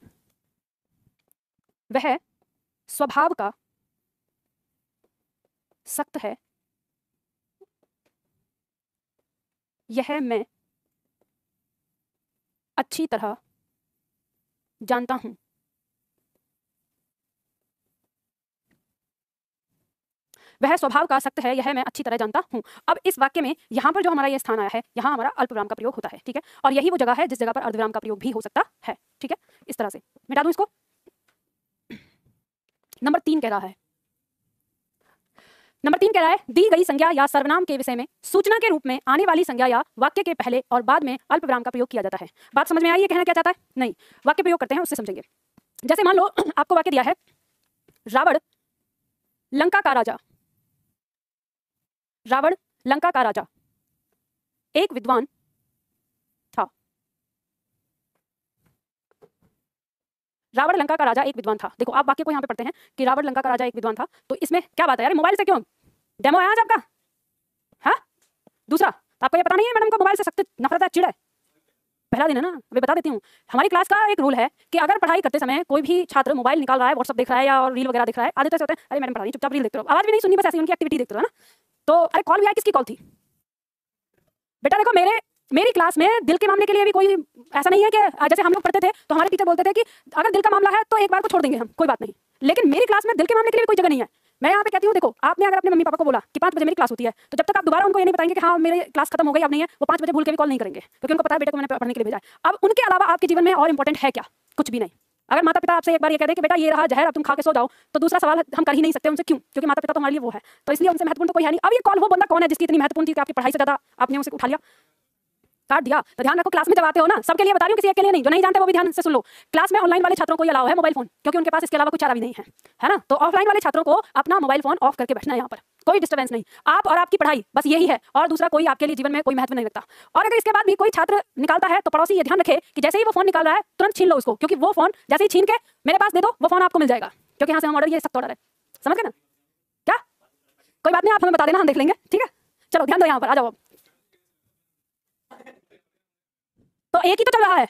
वह स्वभाव का सख्त है, यह मैं अच्छी तरह जानता हूं। वह स्वभाव का सख्त है, यह मैं अच्छी तरह जानता हूं। अब इस वाक्य में यहाँ पर जो हमारा ये स्थान आया है, यहाँ हमारा अल्पविराम का प्रयोग होता है। ठीक है, और यही वो जगह है जिस जगह पर अर्धविराम का प्रयोग भी हो सकता है। ठीक है, इस तरह से मिटा दूं इसको। नंबर 3 कह रहा है, दी गई संज्ञा या सर्वनाम के विषय में सूचना के रूप में आने वाली संज्ञा या वाक्य के पहले और बाद में अल्पविराम का प्रयोग किया जाता है। बात समझ में आई? ये कहना क्या चाहता है? नहीं, वाक्य प्रयोग करते हैं उससे समझेंगे। जैसे मान लो आपको वाक्य दिया है, रावण लंका का राजा, रावण लंका का राजा एक विद्वान था। रावण लंका का राजा एक विद्वान था। देखो आप वाक्य को यहाँ पे पढ़ते हैं कि रावण लंका का राजा एक विद्वान था, तो इसमें क्या बात है यार? मोबाइल से क्यों डेमो आया आज आपका? हाँ, दूसरा आपको ये पता नहीं है मैडम को मोबाइल से सख्त नफरत है, चिढ़ है? पहला दिन है ना, अभी बता देती हूँ। हमारी क्लास का एक रूल है कि अगर पढ़ाई करते समय कोई भी छात्र मोबाइल निकाल रहा है, व्हाट्सअप देख रहा है या रील वगैरह देख रहा है, आधे तो ऐसे होते हैं, अरे मैडम पढ़ा रही, चुपचाप रील देखते रहो, आवाज भी नहीं सुननी, बस ऐसी उनकी एक्टिविटी देखते रहो ना। तो अरे कॉल भी आई, किसकी कॉल थी बेटा? देखो मेरी क्लास में दिल के मामले के लिए भी कोई ऐसा नहीं है कि जैसे हम लोग पढ़ते थे तो हमारे टीचर बोलते थे कि अगर दिल का मामला है तो एक बार को छोड़ देंगे हम, कोई बात नहीं। लेकिन मेरी क्लास में दिल के मामले के लिए भी कोई जगह नहीं है। मैं यहाँ पे कहती हूँ, देखो आपने अगर अपने मम्मी पापा को बोला कि 5 बजे मेरी क्लास होती है, तो जब तक आप दोबारा उनको ये नहीं बताएंगे कि हाँ मेरी क्लास खत्म हो गई अब नहीं है, वो 5 बजे भूल के भी कॉल नहीं करेंगे, क्योंकि उनको पता है बेटे को मैंने पढ़ने के लिए भेजा है। अब उनके अलावा आपके जीवन में और इंपॉर्टेंट है क्या? कुछ भी नहीं। अगर माता पिता आपसे एक बार ये कह दे कि बेटा ये रहा जहर, अब तुम खा के सो जाओ, तो दूसरा सवाल हम कर ही नहीं सकते उनसे। क्यों? क्योंकि माता पिता तो हमारे लिए वो है, तो इसलिए उनसे महत्वपूर्ण तो कोई है नहीं। अब ये कॉल वो बंदा कौन है जिसकी इतनी महत्वपूर्ण थी कि आपकी पढ़ाई से ज्यादा आपने उसे उठा लिया, काट दिया। तो ध्यान रखो, क्लास में जब आते हो ना, सबके लिए बता रही हूँ, किसी एक के लिए नहीं। जो नहीं जानते वो भी ध्यान से सुन लो। क्लास में ऑनलाइन वाले छात्रों को ये अलाउ है मोबाइल फोन, क्योंकि उनके पास इसके अलावा कुछ चारा भी नहीं है ना। तो ऑफलाइन वाले छात्रों को अपना मोबाइल फोन ऑफ करके बैठना है, यहाँ पर कोई डिस्टर्बेंस नहीं। आप और आपकी पढ़ाई, बस यही है, और दूसरा कोई आपके लिए जीवन में कोई महत्व नहीं रखता। और अगर इसके बाद भी कोई छात्र निकालता है तो पड़ोसी ये ध्यान रखे कि जैसे ही वो फोन निकाल रहा है तुरंत छीन लो उसको, क्योंकि वो फोन जैसे ही छीन के मेरे पास दे दो, वो फोन आपको मिल जाएगा, क्योंकि यहाँ से हम ऑर्डर, ये सख्त ऑर्डर है, समझ गए ना? क्या कोई बात नहीं, आप हमें बता देना, हम देख लेंगे। ठीक है, चलो ध्यान दो, यहाँ पर आ जाओ। तो एक ही तो चल रहा है।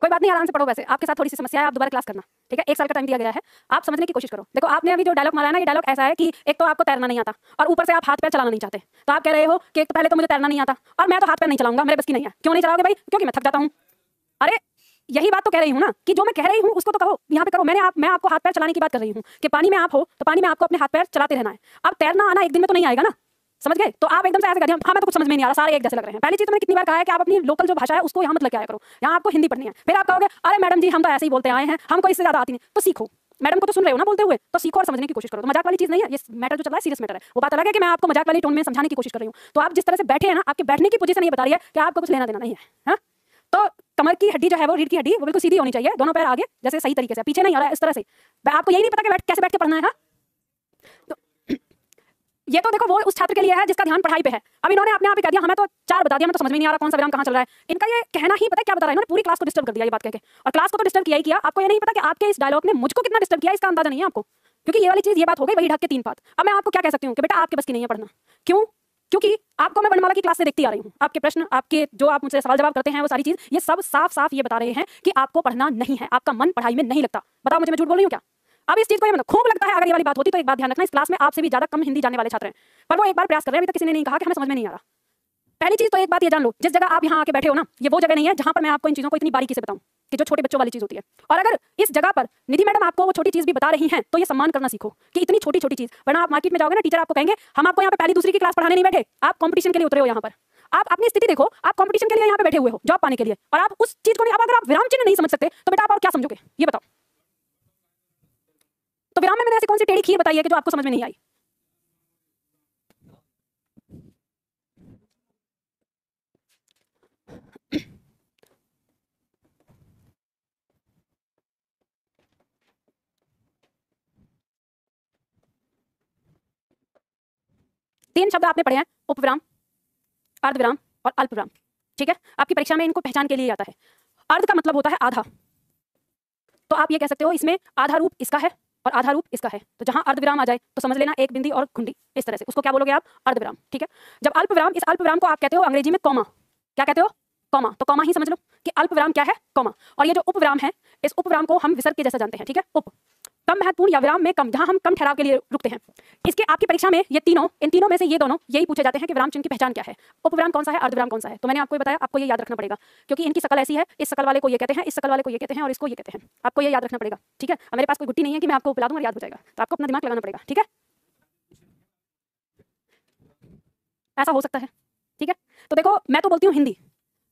कोई बात नहीं, आराम से पढ़ो। वैसे आपके साथ थोड़ी सी समस्या है, आप दोबारा क्लास करना, ठीक है। 1 साल का टाइम दिया गया है, आप समझने की कोशिश करो। देखो आपने अभी जो डायलॉग मारा है ना, ये डायलॉग ऐसा है कि एक तो आपको तैरना नहीं आता और ऊपर से आप हाथ पैर चलाना नहीं चाहते। तो आप कह रहे हो कि एक तो पहले तो मुझे तैरना नहीं आता और मैं तो हाथ पैर नहीं चलाऊंगा, मेरे बस की नहीं है। क्यों नहीं चलाओगे भाई? क्योंकि मैं थक जाता हूँ। अरे यही बात तो कह रही हूँ ना, कि जो मैं कह रही हूँ उसको तो कहो, यहाँ पे करो। मैं आपको हाथ पैर चलाने की बात कर रही हूँ कि पानी में आप हो तो पानी में आपको अपने हाथ पैर चलाते रहना है। अब तैरना आना एक दिन में तो नहीं आएगा ना, समझ गए? तो आप एकदम से ऐसे कर दिया, हाँ मैं तो कुछ समझ में नहीं आ रहा, सारे एक जैसे लग रहे हैं। पहली चीज तो मैंने कितनी बार कहा है कि आप अपनी लोकल जो भाषा है उसको यहाँ मत लेके आया करो, यहाँ आपको हिंदी पढ़नी है। फिर आप कहोगे अरे मैडम जी हम तो ऐसे ही बोलते आए हैं, हमको इससे ज्यादा आती नहीं। तो सीखो, मैडम को तो सुन रहे हो ना बोलते हुए, तो सीखो और समझने की कोशिश करो। तो मजाक वाली चीज नहीं है, ये मैटर जो चल रहा है सीरियस मैटर है। वो बात अलग है कि मैं आपको मजाक वाली टोन में समझाने की कोशिश कर रही हूँ। तो आप जिस तरह से बैठे हैं ना, आपके बैठने की पोजीशन ये बता रही है कि आपको कुछ लेना देना नहीं है, हाँ? तो कमर की हड्डी जो है वो, रीढ़ की हड्डी वो बिल्कुल सीधी होनी चाहिए, दोनों पैर आगे जैसे सही तरीके से, पीछे नहीं आ रहा है इस तरह से। आपको यही नहीं पता कि कैसे बैठ के पढ़ना है, हाँ? तो ये तो देखो वो उस छात्र के लिए है जिसका ध्यान पढ़ाई पे है। अब इन्होंने अपने आप ही कह दिया हमें तो 4 बता दिया, मैं तो समझ में नहीं आ रहा कौन सा विराम कहाँ चल रहा है। इनका ये कहना ही पता है क्या बता रहा है, इन्होंने पूरी क्लास को डिस्टर्ब कर दिया ये बात कहके। और क्लास को तो डिस्टर्ब किया ही किया, आपको ये नहीं पता कि आपके इस डायलॉग ने मुझको कितना डिस्टर्ब किया, इसका अंदाजा नहीं है आपको। क्योंकि ये वाली चीज, ये बात हो गई वही ढक के 3 बात। अब मैं आपको क्या कह सकती हूँ कि बेटा आपके बस की नहीं है पढ़ना। क्यों? क्योंकि आपको मैं वर्णमाला की क्लास से देखती आ रही हूँ, आपके प्रश्न, आपके जो आप मुझसे सवाल जवाब करते हैं, वो सारी चीज ये सब साफ साफ ये बता रहे हैं कि आपको पढ़ना नहीं है, आपका मन पढ़ाई में नहीं लगता। बताओ मुझे, मैं झूठ बोल रही हूँ क्या? अब इस चीज को ये मतलब खूब लगता है, अगर ये वाली बात होती तो एक बात ध्यान रखना, इस क्लास में आपसे भी ज्यादा कम हिंदी जानने वाले छात्र हैं, पर वो एक बार प्रयास कर रहे हैं, अभी तक किसी ने नहीं कहा कि हमें समझ में नहीं आ रहा। पहली चीज तो एक बात ये जान लो, जिस जगह आप यहाँ आके बैठे हो ना, ये वो जगह नहीं है जहां पर मैं आपको इन चीजों को इतनी बारीकी से बताऊं कि जो छोटे बच्चों वाली चीज होती है। और अगर इस जगह पर निधि मैडम आपको वो छोटी चीज भी बता रही हैं तो ये सम्मान करना सीखो कि इतनी छोटी छोटी चीज। वरना आप मार्केट में जाओगे ना, टीचर आपको कहेंगे हम आपको यहाँ पे पहली दूसरी की क्लास पढ़ाने नहीं बैठे, आप कंपटीशन के लिए उतरे हो यहाँ पर। आप अपनी स्थिति देखो, आप कंपटीशन के लिए यहाँ पे बैठे हुए हो जॉब पाने के लिए, और आप उस चीज को नहीं, अब अगर आप विराम चिन्ह नहीं समझ सकते तो बेटा आप और क्या समझोगे ये बताओ? तो विराम में मैंने ऐसी कौन सी टेढ़ी खीर बताई है कि जो आपको समझ में नहीं आई? तीन शब्द आपने पढ़े हैं, उपविराम, अर्धविराम और अल्पविराम, ठीक है? आपकी परीक्षा में इनको पहचान के लिए आता है। अर्ध का मतलब होता है आधा, तो आप ये कह सकते हो इसमें आधा रूप इसका है और आधा रूप इसका है। तो जहां अर्धविराम आ जाए तो समझ लेना एक बिंदी और घुंडी, इस तरह से उसको क्या बोलोगे आप? अर्धविराम, ठीक है? जब अल्पविराम, इस अल्पविराम को आप कहते हो अंग्रेजी में कॉमा। क्या कहते हो? कॉमा। तो कॉमा ही समझ लो कि अल्पविराम क्या है? कॉमा। और ये जो उपविराम है, इस उपविराम को हम विसर्ग के जैसा जानते हैं, ठीक है? उप कम महत्वपूर्ण या विराम में कम, जहां हम कम ठहराव के लिए रुकते हैं। इसके आपकी परीक्षा में ये तीनों, इन तीनों में से ये दोनों यही पूछे जाते हैं कि विराम चिन्ह की पहचान क्या है, उपविराम कौन सा है, अर्धविराम कौन सा है। तो मैंने आपको बताया, आपको ये याद रखना पड़ेगा क्योंकि इनकी शकल ऐसी है, इस शकल वाले को ये कहते हैं, इस शकल वाले को ये कहते हैं और इसको ये कहते हैं। आपको ये याद रखना पड़ेगा, ठीक है? अब मेरे पास कोई गुट्टी नहीं है कि मैं आपको पिला दूं और याद हो जाएगा, तो आपको अपना दिमाग लगाना पड़ेगा, ठीक है? ऐसा हो सकता है, ठीक है? तो देखो मैं तो बोलती हूँ हिंदी,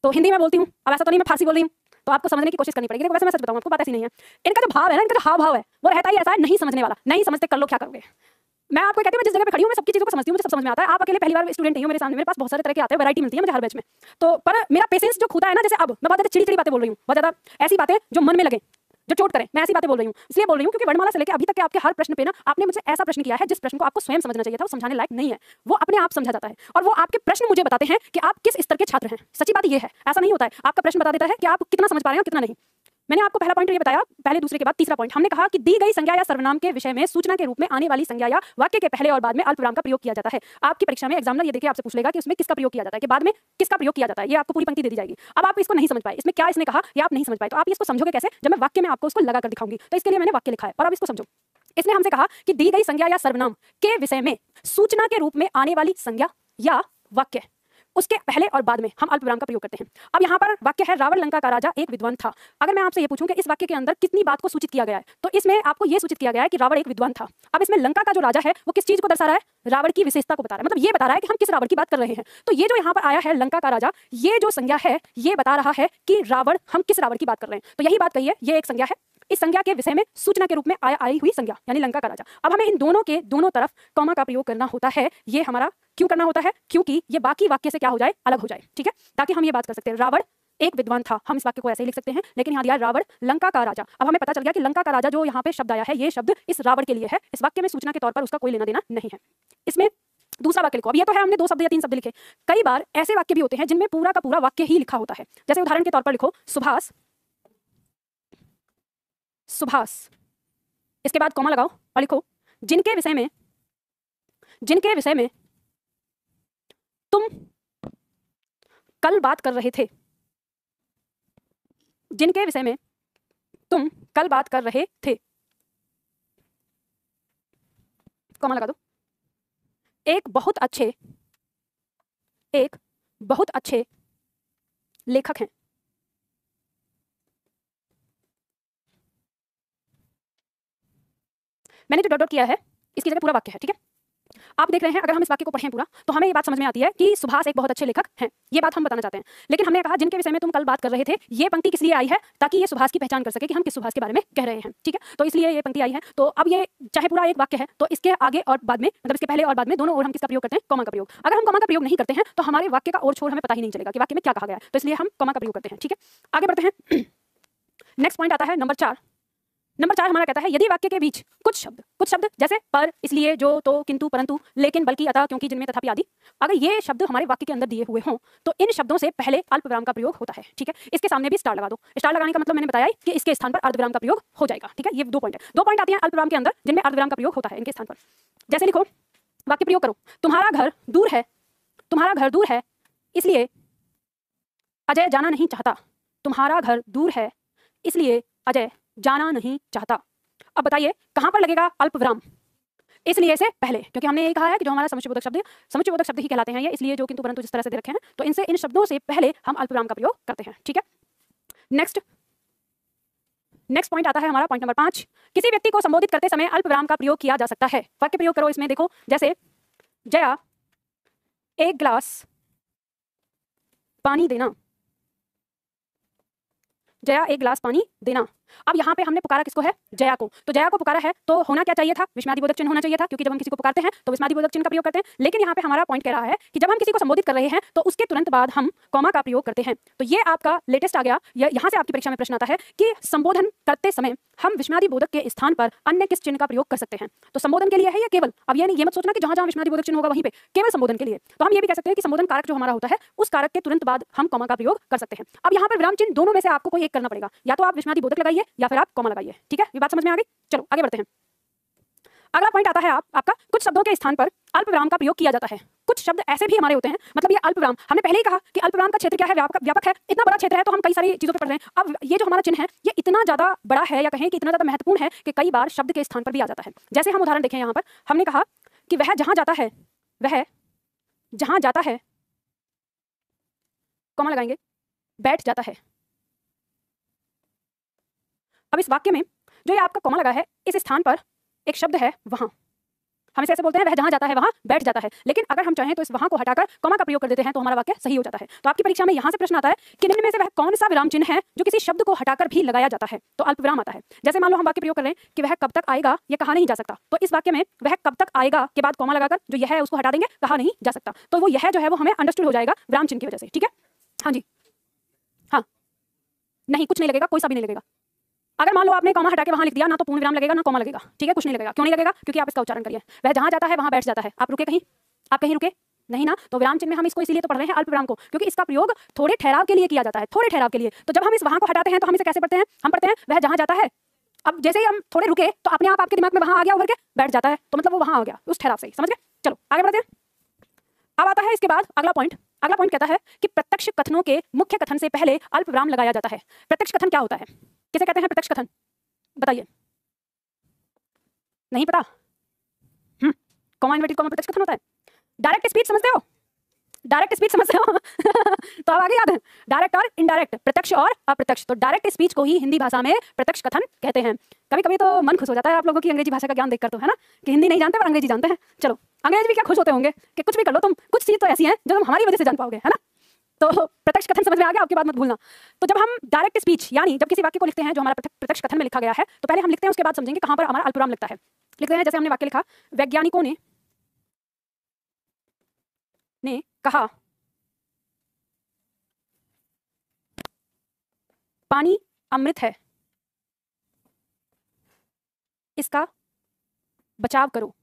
तो हिंदी में बोलती हूँ, अब ऐसा तो नहीं मैं फारसी बोल रही हूँ, तो आपको समझने की कोशिश करनी पड़ेगी। देखो वैसे मैं सच बताऊँ आपको, बात ऐसी नहीं है। इनका जो भाव है ना, इनका जो हाव भाव है वो रहता ही ऐसा है, नहीं समझने वाला, नहीं समझते कर लो क्या करोगे। मैं आपको कहती हूँ, मैं जिस जगह पे खड़ी हूँ मैं सबकी चीज़ों को समझती हूँ, मुझे सब समझ में आता है। आप अकेले पहली बार स्टूडेंट नहीं हो मेरे सामने, मेरे पास बहुत सारे तरह के आते हैं, वैरायटी मिलती है मुझे हर बैच में। तो पर मेरा पेशेंस जो खुदा है ना, जैसे अब मैं बहुत ज़्यादा चिड़ी चिड़ी बातें बोल रही हूँ, बहुत ज़्यादा ऐसी बातें जो मन में लगे, जो चोट करें, मैं ऐसी बातें बोल रही हूँ। इसलिए बोल रही हूँ क्योंकि वर्णमाला से लेकर अभी तक के आपके हर प्रश्न पे ना आपने मुझे ऐसा प्रश्न किया है जिस प्रश्न को आपको स्वयं समझना चाहिए था, वो समझाने लायक नहीं है, वो अपने आप समझा जाता है। और वो आपके प्रश्न मुझे बताते हैं कि आप किस स्तर के छात्र हैं। सच्ची बात ये है, ऐसा नहीं होता है। आपका प्रश्न बता देता है कि आप कितना समझ पा रहे हैं और कितना नहीं। मैंने आपको पहला पॉइंट ये बताया, पहले दूसरे के बाद तीसरा पॉइंट हमने कहा कि दी गई संज्ञा या सर्वनाम के विषय में सूचना के रूप में आने वाली संज्ञा या वाक्य के पहले और बाद में अल्पविराम का प्रयोग किया जाता है। आपकी परीक्षा में एग्जामिनर ये देखिए आपसे पूछ लेगा कि उसमें किसका प्रयोग किया जाता है, कि बाद में किसका प्रयोग किया जाता है। ये आपको पूरी पंक्ति दे दी जाएगी। अब आप इसको नहीं समझ पाए, इसमें क्या इसने कहा ये आप नहीं समझ पाए, तो आप इसको समझोगे कैसे? जब मैं वाक्य में आपको उसको लगा कर दिखाऊंगी। तो इसके लिए मैंने वाक्य लिखा है और अब इसको समझो। इसने हमसे कहा कि दी गई संज्ञा या सर्वनाम के विषय में सूचना के रूप में आने वाली संज्ञा या वाक्य, उसके पहले और बाद में हम अल्पविराम का प्रयोग करते हैं। अब यहाँ पर वाक्य है रावण लंका का राजा एक विद्वान था। अगर मैं आपसे ये पूछूं कि इस वाक्य के अंदर कितनी बात को सूचित किया गया है, तो इसमें आपको ये सूचित किया गया है कि रावण एक विद्वान था। अब इसमें लंका का जो राजा है वो किस चीज को दर्शा रहा है? रावण की विशेषता को बता रहा है, मतलब ये बता रहा है कि हम किस रावण की बात कर रहे हैं। तो ये जो यहाँ पर आया है लंका का राजा, ये जो संज्ञा है ये बता रहा है कि रावण, हम किस रावण की बात कर रहे हैं। तो यही बात कही है, ये एक संज्ञा है, इस संज्ञा के विषय में सूचना के रूप में आई हुई संज्ञा यानी लंका का राजा। अब हमें इन दोनों के दोनों तरफ कॉमा का प्रयोग करना होता है। ये हमारा क्यों करना होता है? क्योंकि ये बाकी वाक्य से क्या हो जाए, अलग हो जाए, ठीक है? ताकि हम ये बात कर सकते हैं रावण एक विद्वान था, हम इस वाक्य को ऐसे ही लिख सकते हैं, लेकिन यहाँ दिया रावण लंका का राजा। अब हमें पता चल गया कि लंका का राजा जो यहाँ पे शब्द आया है, ये शब्द इस रावण के लिए है, इस वाक्य में सूचना के तौर पर उसका कोई लेना देना नहीं है। इसमें दूसरा वाक्य लिखो। अब ये तो है हमने 2 शब्द या 3 शब्द लिखे। कई बार ऐसे वाक्य भी होते हैं जिनमें पूरा का पूरा वाक्य ही लिखा होता है। जैसे उदाहरण के तौर पर लिखो सुभाष, सुभाष, इसके बाद कॉमा लगाओ और लिखो जिनके विषय में जिनके विषय में तुम कल बात कर रहे थे, जिनके विषय में तुम कल बात कर रहे थे, कॉमा लगा दो, एक बहुत अच्छे लेखक हैं। मैंने जो डॉट डॉट किया है इसकी जगह पूरा वाक्य है, ठीक है। आप देख रहे हैं, अगर हम इस वाक्य को पढ़ें पूरा तो हमें ये बात समझ में आती है कि सुभाष एक बहुत अच्छे लेखक हैं, ये बात हम बताना चाहते हैं। लेकिन हमने कहा जिनके विषय में तुम कल बात कर रहे थे, ये पंक्ति किस लिए आई है, ताकि ये सुभाष की पहचान कर सके कि हम किस सुभाष के बारे में कह रहे हैं, ठीक है। तो इसलिए ये पंक्ति आई है। तो अब ये चाहे पूरा एक वाक्य है तो इसके आगे और बाद में, मतलब इसके पहले और बाद में दोनों ओर हम किसका प्रयोग करते हैं, कॉमा का प्रयोग। अगर हम कॉमा का प्रयोग नहीं करते हैं तो हमारे वाक्य का ओर छोर हमें पता ही नहीं चलेगा कि वाक्य में क्या कहा गया है, तो इसलिए हम कॉमा का प्रयोग करते हैं, ठीक है। आगे बढ़ते हैं। नेक्स्ट पॉइंट आता है नंबर 4। नंबर 4 हमारा कहता है यदि वाक्य के बीच कुछ शब्द जैसे पर, इसलिए, जो, तो, किंतु, परंतु, लेकिन, बल्कि, अतः, क्योंकि, जिनमें, तथापि आदि, अगर ये शब्द हमारे वाक्य के अंदर दिए हुए हों तो इन शब्दों से पहले अल्पविराम का प्रयोग होता है, ठीक है। इसके सामने भी स्टार लगा दो। स्टार लगाने का मतलब मैंने बताया कि इसके स्थान पर अर्धविराम का प्रयोग हो जाएगा, ठीक है। ये 2 पॉइंट है, 2 पॉइंट आती हैं अल्पविराम के अंदर जिनमें अर्धविराम का प्रयोग होता है इनके स्थान पर। जैसे लिखो, वाक्य प्रयोग करो, तुम्हारा घर दूर है इसलिए अजय जाना नहीं चाहता। तुम्हारा घर दूर है इसलिए अजय जाना नहीं चाहता। अब बताइए कहां पर लगेगा अल्पविराम, इसलिए से पहले, क्योंकि हमने ये कहा है कि जो हमारा समुच्चयबोधक शब्द है, समुच्चयबोधक शब्द ही कहलाते हैं ये, इसलिए, जो, किंतु, परंतु जिस तरह से दे रखे हैं, तो इनसे, इन शब्दों से पहले हम अल्पविराम का प्रयोग करते हैं, ठीक है। नेक्स्ट पॉइंट आता है हमारा पॉइंट नंबर 5। किसी व्यक्ति को संबोधित करते समय अल्पविराम का प्रयोग किया जा सकता है। वाक्य प्रयोग करो इसमें, देखो, जैसे जया एक गिलास पानी देना, जया एक गिलास पानी देना। अब यहाँ पे हमने पुकारा किसको है, जया को, तो जया को पुकारा है तो होना क्या चाहिए था, विस्मयादिबोधक चिन्ह होना चाहिए था, क्योंकि जब हम किसी को पुकारते हैं तो विस्मयादिबोधक चिन्ह का प्रयोग करते हैं। लेकिन यहाँ पे हमारा पॉइंट कह रहा है कि जब हम किसी को संबोधित कर रहे हैं तो उसके तुरंत बाद हम कॉमा का प्रयोग करते हैं। तो ये आपका लेटेस्ट आ गया, यहाँ से आपकी परीक्षा में प्रश्न आता है कि संबोधन करते समय हम विस्मयादिबोधक के स्थान पर अन्य किस चिन्ह का प्रयोग कर सकते हैं। तो संबोधन के लिए है ये केवल, अब ये मत सोचना कि जहां जहां विस्मयादिबोधक चिन्ह होगा वहीं पे, केवल संबोधन के लिए। तो हम ये भी कह सकते हैं कि संबोधन कारक जो हमारा होता है उस कारक के तुरंत बाद हम कॉमा का प्रयोग कर सकते हैं। अब यहाँ पर विराम चिन्ह दोनों में से आपको कोई एक करना पड़ेगा, या तो आप विस्मयादिबोधक लगाइए या फिर आप कॉमा लगाइए, ठीक है। ये बात समझ में आ गई। चलो आगे बढ़ते हैं। अगला पॉइंट आता है आपका कुछ शब्दों के स्थान पर अल्पविराम का प्रयोग किया जाता है। कुछ शब्द ऐसे भी हमारे होते हैं, मतलब ये अल्पविराम, हमने पहले ही कहा कि अल्पविराम का क्षेत्र क्या है, व्यापक है। इतना बड़ा क्षेत्र है तो हम कई सारी चीजों पे पढ़ रहे हैं। अब ये जो हमारा चिन्ह है ये इतना ज्यादा बड़ा है, या कहें कि इतना ज्यादा महत्वपूर्ण है कि कई बार शब्द के स्थान पर भी आ जाता है। जैसे हम उदाहरण देखें, यहाँ पर हमने कहा कि वह जहां जाता है कॉमा लगाएंगे, बैठ जाता है। अब इस वाक्य में जो ये आपका कॉमा लगा है, इस स्थान पर एक शब्द है वहां, हम इसे ऐसे बोलते हैं वह जहां जाता है वहां बैठ जाता है। लेकिन अगर हम चाहें तो इस वहां को हटाकर कॉमा का प्रयोग कर देते हैं तो हमारा वाक्य सही हो जाता है। तो आपकी परीक्षा में यहां से प्रश्न आता है कि निम्न में से वह कौन सा विराम चिन्ह है जो किसी शब्द को हटाकर भी लगाया जाता है, तो अल्पविराम आता है। जैसे मान लो हम वाक्य प्रयोग कर रहे हैं कि वह कब तक आएगा, ये कहा नहीं जा सकता, तो इस वाक्य में वह कब तक आएगा के बाद कॉमा लगाकर जो यह है उसको हटा देंगे, कहा नहीं जा सकता, तो वो यह जो है वो हमें अंडरस्टूड हो जाएगा विराम चिन्ह की वजह से, ठीक है। हाँ जी, हाँ, नहीं कुछ नहीं लगेगा, कोई सा भी नहीं लगेगा। अगर मान लो आपने कॉमा हटा के वहां लिख दिया, ना तो पूर्ण विराम लगेगा ना कॉमा लगेगा, ठीक है, कुछ नहीं लगेगा। क्यों नहीं लगेगा, क्योंकि आप इसका उच्चारण करिए, वह जहां जाता है वहां बैठ जाता है। आप रुके कहीं, आप कहीं रुके नहीं ना, तो विराम चिन्ह में हम इसको इसलिए तो पढ़ रहे हैं अल्पविराम को, क्योंकि इसका प्रयोग थोड़े ठहराव के लिए किया जाता है, थोड़े ठहराव के लिए। तो जब हम इस वहां को हटाते हैं तो हम इसे कैसे पढ़ते हैं, हम पढ़ते हैं वह जहां जाता है। अब जैसे ही हम थोड़े रुके तो अपने आप आपके दिमाग में वहां आ गया उभर के बैठ जाता है, तो मतलब वो वहां आ गया उस ठहराव से ही, समझ गए। चलो आगे बढ़ते हैं। अब आता है इसके बाद अगला पॉइंट कहता है कि प्रत्यक्ष कथनों के मुख्य कथन से पहले अल्पविराम लगाया जाता है। प्रत्यक्ष कथन क्या होता है, किसे कहते हैं प्रत्यक्ष कथन, बताइए, नहीं पता? कॉमा इन्वर्टेड कॉमा प्रत्यक्ष कथन होता है। डायरेक्ट स्पीच समझते हो, डायरेक्ट स्पीच समझते हो तो अब आगे याद है, डायरेक्ट और इनडायरेक्ट, प्रत्यक्ष और अप्रत्यक्ष। तो डायरेक्ट स्पीच को ही हिंदी भाषा में प्रत्यक्ष कथन कहते हैं। कभी कभी तो मन खुश हो जाता है आप लोगों की अंग्रेजी भाषा का ज्ञान देखकर, तो है ना, कि हिंदी नहीं जानते पर अंग्रेजी जानते हैं। चलो अंग्रेजी भी क्या खुश होते होंगे कि कुछ भी कर लो तुम, कुछ चीज तो ऐसी है जो तुम हमारी वजह से जान पाओगे, है ना। तो प्रत्यक्ष कथन समझ में आ गया, आपके बात मत भूलना। तो जब हम डायरेक्ट स्पीच यानी जब किसी वाक्य को लिखते हैं जो हमारा प्रत्यक्ष कथन में लिखा गया है, तो पहले हम लिखते हैं, उसके बाद समझेंगे कहां पर हमारा अल्पविराम लगता है। लिखते हैं, जैसे हमने वाक्य लिखा, वैज्ञानिकों ने कहा पानी अमृत है, इसका बचाव करो।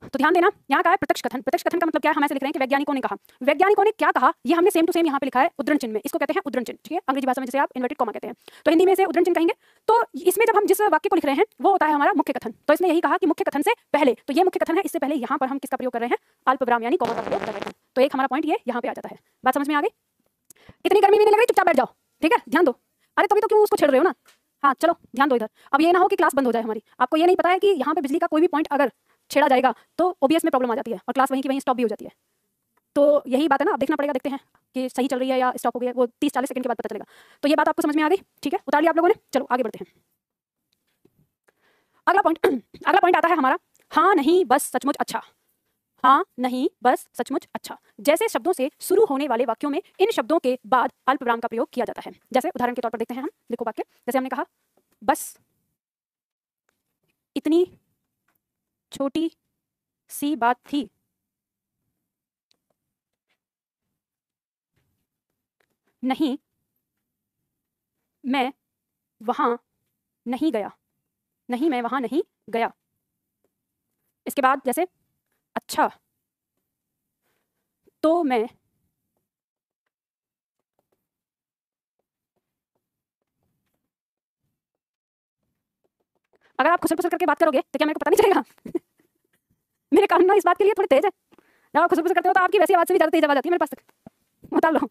तो ध्यान देना, यहाँ का है प्रत्यक्ष कथन। प्रत्यक्ष कथन का मतलब क्या है, हम ऐसे लिख रहे हैं कि वैज्ञानिकों ने कहा। वैज्ञानिकों ने क्या कहा, ये हमने सेम टू सेम यहाँ पे लिखा है उद्धरण चिन्ह में। इसको कहते हैं उद्धरण चिन्ह, ठीक है, अंग्रेजी भाषा में जैसे आप इन्वर्टेड कॉमा कहते हैं, तो हिंदी में इसे उद्धरण चिन्ह कहेंगे। तो इसमें जब हम जिस वाक्य को लिख रहे हैं वो होता है हमारा मुख्य कथन। तो इसने यही कहा कि मुख्य कथन से पहले, तो ये मुख्य कथन है, इससे पहले यहाँ पर हम किसका प्रयोग कर रहे हैं, अल्पविराम यानी कॉमा का प्रयोग कर रहे हैं। तो एक हमारा पॉइंट ये यहाँ पे आ जाता है। बात समझ में आ गई? इतनी गर्मी भी नहीं लग रही, चुपचाप बैठ जाओ, ठीक है, ध्यान दो। अरे तभी तो क्यों उसको छेड़ रहे हो ना, हाँ चलो ध्यान दो इधर। अब ये ना हो कि क्लास बंद हो जाए हमारी। आपको ये नहीं पता है कि यहाँ पे बिजली का कोई भी पॉइंट अगर छेड़ा जाएगा तो ओबीएस में प्रॉब्लम आ जाती है और क्लास वहीं की वहीं स्टॉप भी हो जाती है। तो यही बात है ना, अब देखना पड़ेगा, देखते हैं कि सही चल रही है या स्टॉप हो गई है, वो 30-40 सेकंड के बाद पता चलेगा। तो ये बात आपको समझ में आ गई, ठीक है, उतार लिया आप लोगों ने। चलो आगे बढ़ते हैं। अगला पॉइंट आता है हमारा हाँ नहीं बस सचमुच अच्छा। हाँ नहीं बस सचमुच अच्छा जैसे शब्दों से शुरू होने वाले वाक्यों में इन शब्दों के बाद अल्पविराम का प्रयोग किया जाता है। जैसे उदाहरण के तौर पर देखते हैं हम, देखो वाक्य, जैसे हमने कहा बस इतनी छोटी सी बात थी, नहीं मैं वहां नहीं गया, नहीं मैं वहां नहीं गया। इसके बाद जैसे अच्छा तो मैं अगर आप खुसर-पुसर करके बात करोगे तो क्या मेरे को पता नहीं चलेगा? मेरे कान ना इस बात के लिए थोड़े तेज है। जब आप खुसर-पुसर करते हो तो आपकी वैसी आवाज से भी ज्यादा तेज आवाज आती है मेरे पास तक। बता लो।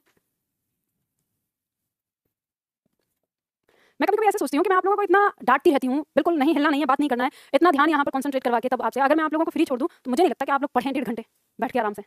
मैं कभी-कभी ऐसे सोचती हूँ कि मैं आप लोगों को इतना डांटती रहती हूँ, बिल्कुल नहीं हिलना नहीं है, बात नहीं करना है, इतना ध्यान यहाँ पर कंसंट्रेट करवा के तब आपसे अगर मैं आप लोगों को फ्री छोड़ दूँ तो मुझे नहीं लगता कि आप लोग पढ़ें 1.5 घंटे बैठ के आराम से।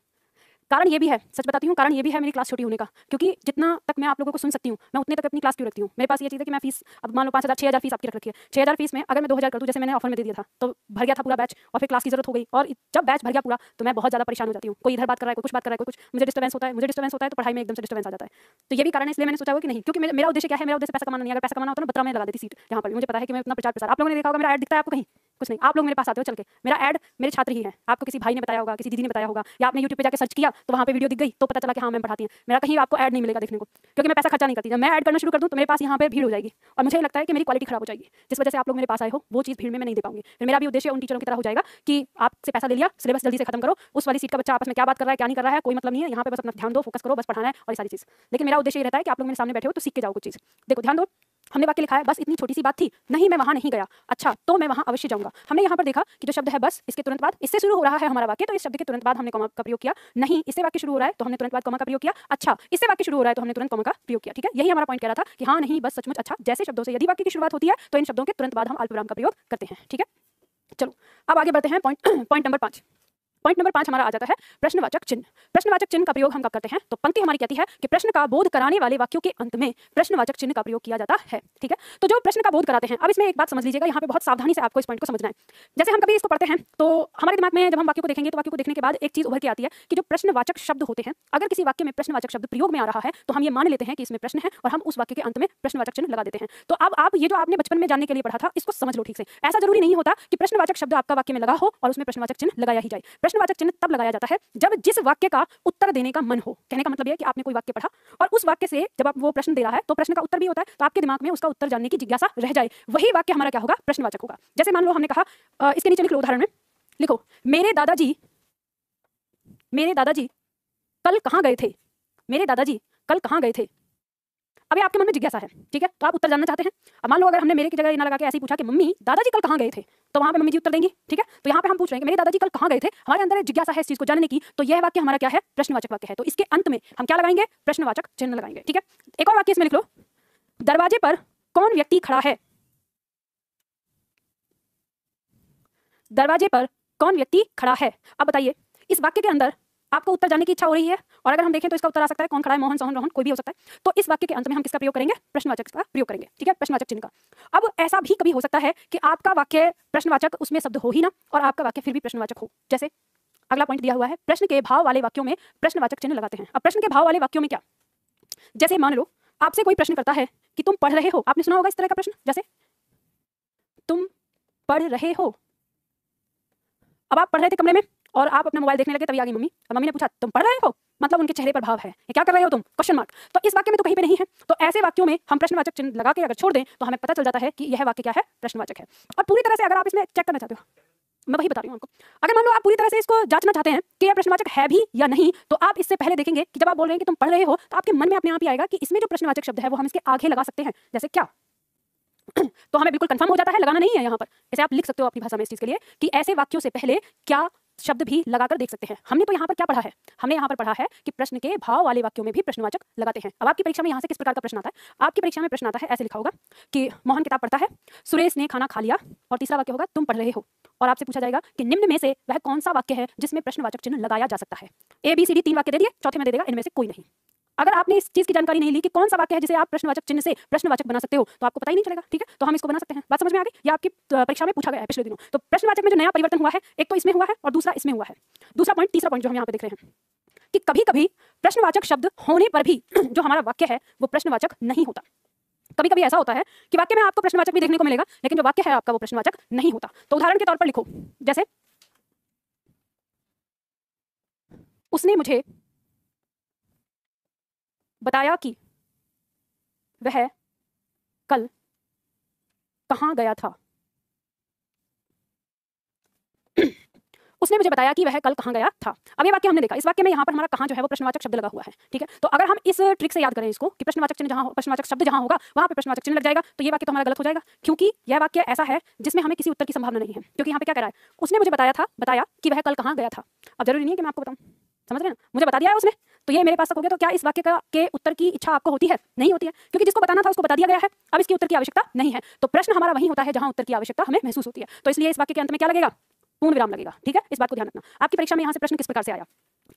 कारण ये भी है, सच बताती हूँ, कारण ये भी है मेरी क्लास छोटी होने का, क्योंकि जितना तक मैं आप लोगों को सुन सकती हूँ मैं उतने तक अपनी क्लास क्यों रखती हूँ। मेरे पास ये चीज़ है कि मैं फीस, अब मान लो 5,000 6,000 फीस आपकी रख रखी है, 6,000 फीस में अगर मैं 2,000 कर दूँ, जैसे मैंने ऑफर में दे दिया था, तो भर गया था पूरा बैच और फिर क्लास की जरूरत हो गई, और जब बैच भर गया पूरा तो मैं बहुत ज़्यादा परेशान हो जाती हूँ। कोई इधर बात कर रहा है, कोई कुछ बात कर रहा है, कोई कुछ, मुझे डिस्टर्बेंस होता है, तो पढ़ाई में एकदम से डिस्टर्बेंस आ जाता है। तो ये भी कारण है, इसलिए मैंने सोचा हो कि नहीं, क्योंकि मेरा उद्देश्य क्या है, मेरा उद्देश्य पैसा कमाना नहीं है। अगर पैसा कमाना होता ना 12 में लगा देती सीट यहाँ पर भी। मुझे पता है कि मैं उतना प्रचार प्रसार, आप लोगों ने देखा होगा मेरा ऐड दिखता है आपको कहीं? कुछ नहीं, आप लोग मेरे पास आते हो चल के, मेरा ऐड मेरे छात्र ही हैं। आपको किसी भाई ने बताया होगा, किसी दीदी ने बताया होगा, या आपने यूट्यूब पे जाकर सर्च किया तो वहाँ पे वीडियो दिख गई तो पता चला कि हाँ मैम पढ़ाती हैं। मेरा कहीं आपको ऐड नहीं मिलेगा देखने को, क्योंकि मैं पैसा खर्चा नहीं करती। जब मैं ऐड करना शुरू कर दूँ तो मेरे पास यहाँ पे भीड़ हो जाएगी और मुझे लगता है कि मेरी क्वालिटी खराब हो जाएगी, जिस वजह से आप लोग मेरे पास आए हो वो चीज़ भीड़ में मैं नहीं दे पाऊंगी। फिर मेरा भी उद्देश्य उन टीचरों की तरह हो जाएगा कि आपसे पैसा ले लिया, सिलेबस जल्दी से खत्म करो, उस वाली सीट का बच्चा आपस में क्या बात कर रहा है क्या नहीं कर रहा है कोई मतलब नहीं है, यहाँ पे बस अपना ध्यान दो, फोकस करो, बस पढ़ाना है और ये सारी चीज़। लेकिन मेरा उद्देश्य ये रहता है कि आप लोग मेरे सामने बैठे हो तो सीख के जाओ कुछ चीज़। देखो ध्यान दो, हमने वाक्य लिखा है बस इतनी छोटी सी बात थी, नहीं मैं वहां नहीं गया, अच्छा तो मैं वहां अवश्य जाऊंगा। हमने यहाँ पर देखा कि जो शब्द है बस, इसके तुरंत बाद, इससे शुरू हो रहा है हमारा वाक्य, तो इस शब्द के तुरंत बाद हमने कॉमा का प्रयोग किया। नहीं, इससे वाक्य शुरू हो रहा है तो हमने तुरंत बाद कॉमा का प्रयोग किया। अच्छा, इससे वाक्य शुरू हो रहा है तो हमने तुरंत कॉमा का प्रयोग किया। ठीक है, यही हमारा पॉइंट कह रहा था कि हाँ नहीं बस सचमुच अच्छा जैसे शब्दों से यदि वाक्य की शुरुआत होती है तो इन शब्दों के तुरंत बाद हम अल्पविराम का प्रयोग करते हैं। ठीक है, चलो अब आगे बढ़ते हैं। Point number 5। पॉइंट नंबर 5 हमारा आ जाता है प्रश्नवाचक चिन्ह। प्रश्नवाचक चिन्ह का प्रयोग हम कब करते हैं? तो पंक्ति हमारी कहती है कि प्रश्न का बोध कराने वाले वाक्यों के अंत में प्रश्नवाचक चिन्ह का प्रयोग किया जाता है। ठीक है, तो जो प्रश्न का बोध कराते हैं, अब इसमें एक बात समझ लीजिएगा, यहाँ पे बहुत सावधानी से आपको इस पॉइंट को समझना है। जैसे हम कभी इसको पढ़ते हैं तो हमारे दिमाग में जब हम वाक्य को देखेंगे तो वाक्य को देखने के बाद एक चीज उभर के आती है कि जो प्रश्नवाचक शब्द होते हैं, अगर किसी वाक्य में प्रश्नवाचक शब्द प्रयोग में आ रहा है तो हम ये मान लेते हैं कि इसमें प्रश्न है और हम उस वाक्य के अंत में प्रश्नवाचक चिन्ह लगा देते हैं। तो अब आप ये जो आपने बचपन में जानने के लिए पढ़ा था इसको समझ लो ठीक से। ऐसा जरूरी नहीं होता कि प्रश्नवाचक शब्द आपका वाक्य में लगा हो और उसमें प्रश्नवाचक चिन्ह लगाया ही जाए। प्रश्नवाचक चिन्ह तब लगाया जाता है जब जिस वाक्य का उत्तर देने का मन हो। कहने का मतलब यह है कि आपने कोई वाक्य पढ़ा और उस वाक्य से जब आप वो प्रश्न दे रहा है तो प्रश्न का उत्तर भी होता है, तो आपके दिमाग में उसका उत्तर जानने की जिज्ञासा रह जाए, वही वाक्य हमारा क्या होगा? प्रश्नवाचक होगा। जैसे मान लो हमने कहा, इसके नीचे लिख लो, उदाहरण में लिखो, मेरे दादाजी कल कहाँ गए थे। मेरे दादाजी कल कहाँ गए थे। अभी आपके मन में जिज्ञासा है, ठीक है, तो आप उत्तर जानना चाहते हैं। अब मान लो अगर हमने मेरे की जगह ना लगा के ऐसे ही पूछा कि मम्मी दादाजी कल कहाँ गए थे, तो वहां पे मम्मी जी उत्तर देंगी। ठीक है, तो यहाँ पे हम पूछ रहे हैं कि मेरे दादाजी कल कहाँ गए थे, हमारे अंदर जिज्ञासा है इस चीज को जानने की, तो यह वाक्य हमारा क्या है? प्रश्नवाचक वाक्य है। तो इसके अंत में हम क्या लगाएंगे? प्रश्नवाचक चिन्ह लगाएंगे। ठीक है, एक और वाक्य इसमें लिख लो, दरवाजे पर कौन व्यक्ति खड़ा है। दरवाजे पर कौन व्यक्ति खड़ा है। अब बताइए, इस वाक्य के अंदर आपको उत्तर जानने की इच्छा हो रही है और अगर हम देखें तो इसका उत्तर आ सकता है कौन खड़ा है, मोहन, सोहन, रोहन, कोई भी हो सकता है। तो इस वाक्य के अंत में हम किसका प्रयोग करेंगे? प्रश्नवाचक का प्रयोग करेंगे। ठीक है, प्रश्नवाचक चिन्ह का। अब ऐसा भी कभी हो सकता है कि आपका वाक्य प्रश्नवाचक उसमें शब्द हो ही ना और आपका वाक्य फिर भी प्रश्नवाचक हो। जैसे अगला पॉइंट दिया हुआ है, प्रश्न के भाव वाले वाक्यों में प्रश्नवाचक चिन्ह लगाते हैं। अब प्रश्न के भाव वाले वाक्यों में क्या? जैसे मान लो आपसे कोई प्रश्न करता है कि तुम पढ़ रहे हो। आपने सुना होगा इस तरह का प्रश्न, जैसे तुम पढ़ रहे हो। अब आप पढ़ रहे थे कमरे में और आप अपना मोबाइल देखने लगे, तभी आ गई मम्मी और मम्मी ने पूछा तुम पढ़ रहे हो, मतलब उनके चेहरे पर भाव है, ये क्या कर रहे हो तुम, क्वेश्चन मार्क। तो इस वाक्य में तो कहीं पे नहीं है, तो ऐसे वाक्यों में हम प्रश्नवाचक चिन्ह लगा के अगर छोड़ दें तो हमें पता चल जाता है कि यह वाक्य क्या है? प्रश्नवाचक है। और पूरी तरह से अगर आप इसमें चेक करना चाहते हो, मैं वही बता रही हूँ आपको। अगर मान लो आप पूरी तरह से इसको जांचना चाहते हैं कि यह प्रश्नवाचक है भी या नहीं, तो आप इससे पहले देखेंगे कि जब आप बोल रहे हैं कि तुम पढ़ रहे हो, तो आपके मन में अपने आप ही आएगा कि इसमें जो प्रश्नवाचक शब्द है वो हम इसके आगे लगा सकते हैं। जैसे क्या? तो हमें बिल्कुल कंफर्म हो जाता है, लगाना नहीं है यहाँ पर। जैसे आप लिख सकते हो अपनी भाषा में इस चीज के लिए कि ऐसे वाक्यों से पहले क्या शब्द भी लगाकर देख सकते हैं। हमने तो यहाँ पर क्या पढ़ा है? हमने यहाँ पर पढ़ा है कि प्रश्न के भाव वाले वाक्यों में भी प्रश्नवाचक लगाते हैं। अब आपकी परीक्षा में यहाँ से किस प्रकार का प्रश्न आता है? आपकी परीक्षा में प्रश्न आता है, ऐसे लिखा होगा कि मोहन किताब पढ़ता है, सुरेश ने खाना खा लिया, और तीसरा वाक्य होगा तुम पढ़ रहे हो। और आपसे पूछा जाएगा कि निम्न में से वह कौन सा वाक्य है जिसमें प्रश्नवाचक चिन्ह लगाया जा सकता है। ABCD 3 वाक्य दे दिए, चौथे में दे देगा इनमें से कोई नहीं। अगर आपने इस चीज की जानकारी नहीं ली कि कौन सा वाक्य है जिसे आप प्रश्नवाचक चिन्ह से प्रश्नवाचक बना सकते हो, तो आपको पता ही नहीं चलेगा। ठीक है, तो हम इसको बना सकते हैं। बात समझ में आ गई? या आपकी परीक्षा में पूछा गया है पिछले दिनों। तो प्रश्नवाचक में जो नया परिवर्तन हुआ है, एक तो इसमें हुआ है और दूसरा इसमें हुआ है। दूसरा पॉइंट, तीसरा पॉइंट जो हम यहाँ पे देख रहे हैं कि कभी कभी प्रश्नवाचक शब्द होने पर भी जो हमारा वाक्य है वो प्रश्नवाचक नहीं होता। कभी कभी ऐसा होता है कि वाक्य में आपको प्रश्नवाचक भी देखने को मिलेगा, लेकिन जो वाक्य है आपका वो प्रश्नवाचक नहीं होता। तो उदाहरण के तौर पर लिखो, जैसे उसने मुझे बताया कि वह कल कहाँ गया था। उसने मुझे बताया कि वह कल कहाँ गया था। अब ये वाक्य हमने देखा, इस वाक्य में यहाँ पर हमारा कहाँ जो है वो प्रश्नवाचक शब्द लगा हुआ है। ठीक है, तो अगर हम इस ट्रिक से याद करें इसको कि प्रश्नवाचक चिन्ह जहाँ, प्रश्नवाचक शब्द जहाँ होगा वहाँ पे प्रश्नवाचक चिन्ह लग जाएगा, तो ये वाक्य तो हमारा गलत हो जाएगा, क्योंकि यह वाक्य ऐसा है जिसमें हमें किसी उत्तर की संभावना नहीं है। क्योंकि यहाँ पे क्या कह रहा है? उसने मुझे बताया कि वह कल कहाँ गया था। अब जरूरी नहीं है कि मैं आपको बताऊँ, समझ रहे हैं ना? मुझे बता दिया है उसने, तो ये मेरे पास तक हो गया। तो क्या इस वाक्य के उत्तर की इच्छा आपको होती है? नहीं होती है, क्योंकि जिसको बताना था उसको बता दिया गया है। अब इसके उत्तर की आवश्यकता नहीं है। तो प्रश्न हमारा वही होता है जहां उत्तर की आवश्यकता हमें महसूस होती है। तो इसलिए इस वाक्य के अंत में क्या लगेगा? पूर्ण विराम लगेगा। ठीक है, इस बात को ध्यान रखना। आपकी परीक्षा में यहाँ से प्रश्न किस प्रकार से आया?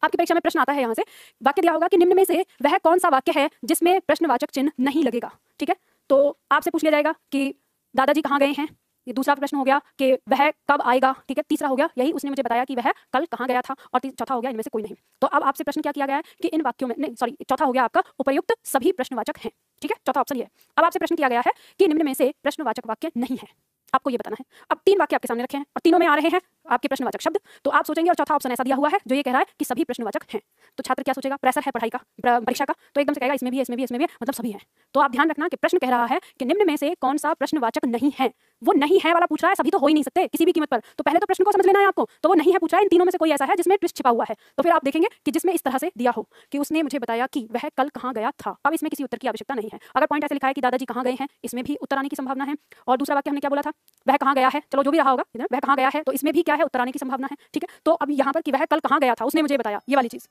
आपकी परीक्षा में प्रश्न आता है यहाँ से, वाक्य दिया होगा कि निम्न में से वह कौन सा वाक्य है जिसमें प्रश्नवाचक चिन्ह नहीं लगेगा। ठीक है, तो आपसे पूछ लिया जाएगा कि दादाजी कहाँ गए हैं। ये दूसरा प्रश्न हो गया कि वह कब आएगा। ठीक है, तीसरा हो गया यही उसने मुझे बताया कि वह कल कहाँ गया था, और चौथा हो गया इनमें से कोई नहीं। तो अब आपसे प्रश्न क्या किया गया है कि इन वाक्यों में, नहीं सॉरी, चौथा हो गया आपका उपयुक्त सभी प्रश्नवाचक हैं। ठीक है, चौथा ऑप्शन ये है। अब आपसे प्रश्न किया गया है कि निम्न में से प्रश्नवाचक वाक्य नहीं है, आपको ये बताना है। अब 3 वाक्य आपके सामने रखे हैं और तीनों में आ रहे हैं आपके प्रश्नवाचक शब्द, तो आप सोचेंगे, और चौथा ऑप्शन ऐसा दिया हुआ है जो ये कह रहा है कि सभी प्रश्नवाचक हैं। तो छात्र क्या सोचेगा? प्रेशर है पढ़ाई का, परीक्षा का, तो एकदम से कहेगा इसमें भी है, इसमें भी है, इसमें भी है, मतलब सभी हैं। तो आप ध्यान रखना कि प्रश्न कह रहा है कि निम्न में से कौन सा प्रश्नवाचक नहीं है। वो नहीं है वाला पूछ रहा है, सभी तो हो ही नहीं सकते किसी भी कीमत पर। तो पहले तो प्रश्न को समझ लेना है आपको। तो वो नहीं है पूछ रहा है, इन तीनों में से कोई ऐसा है जिसमें ट्विस्ट छिपा हुआ है। तो फिर आप देखेंगे कि जिसमें इस तरह से दिया हो कि उसने मुझे बताया कि वह कल कहाँ गया था, अब इसमें किसी उत्तर की आवश्यकता नहीं है। अगर पॉइंट ऐसे लिखा है कि दादाजी कहाँ गए हैं, इसमें भी उत्तर आने की संभावना है। और दूसरा वाक्य हमने क्या बोला था? वह कहाँ गया है, चलो जो भी रहा होगा, वह कहाँ गया है, तो इसमें भी क्या है? उत्तर आने की संभावना है। ठीक है, तो अब यहाँ पर कि वह कल कहाँ गया था, उसने मुझे बताया, ये वाली चीज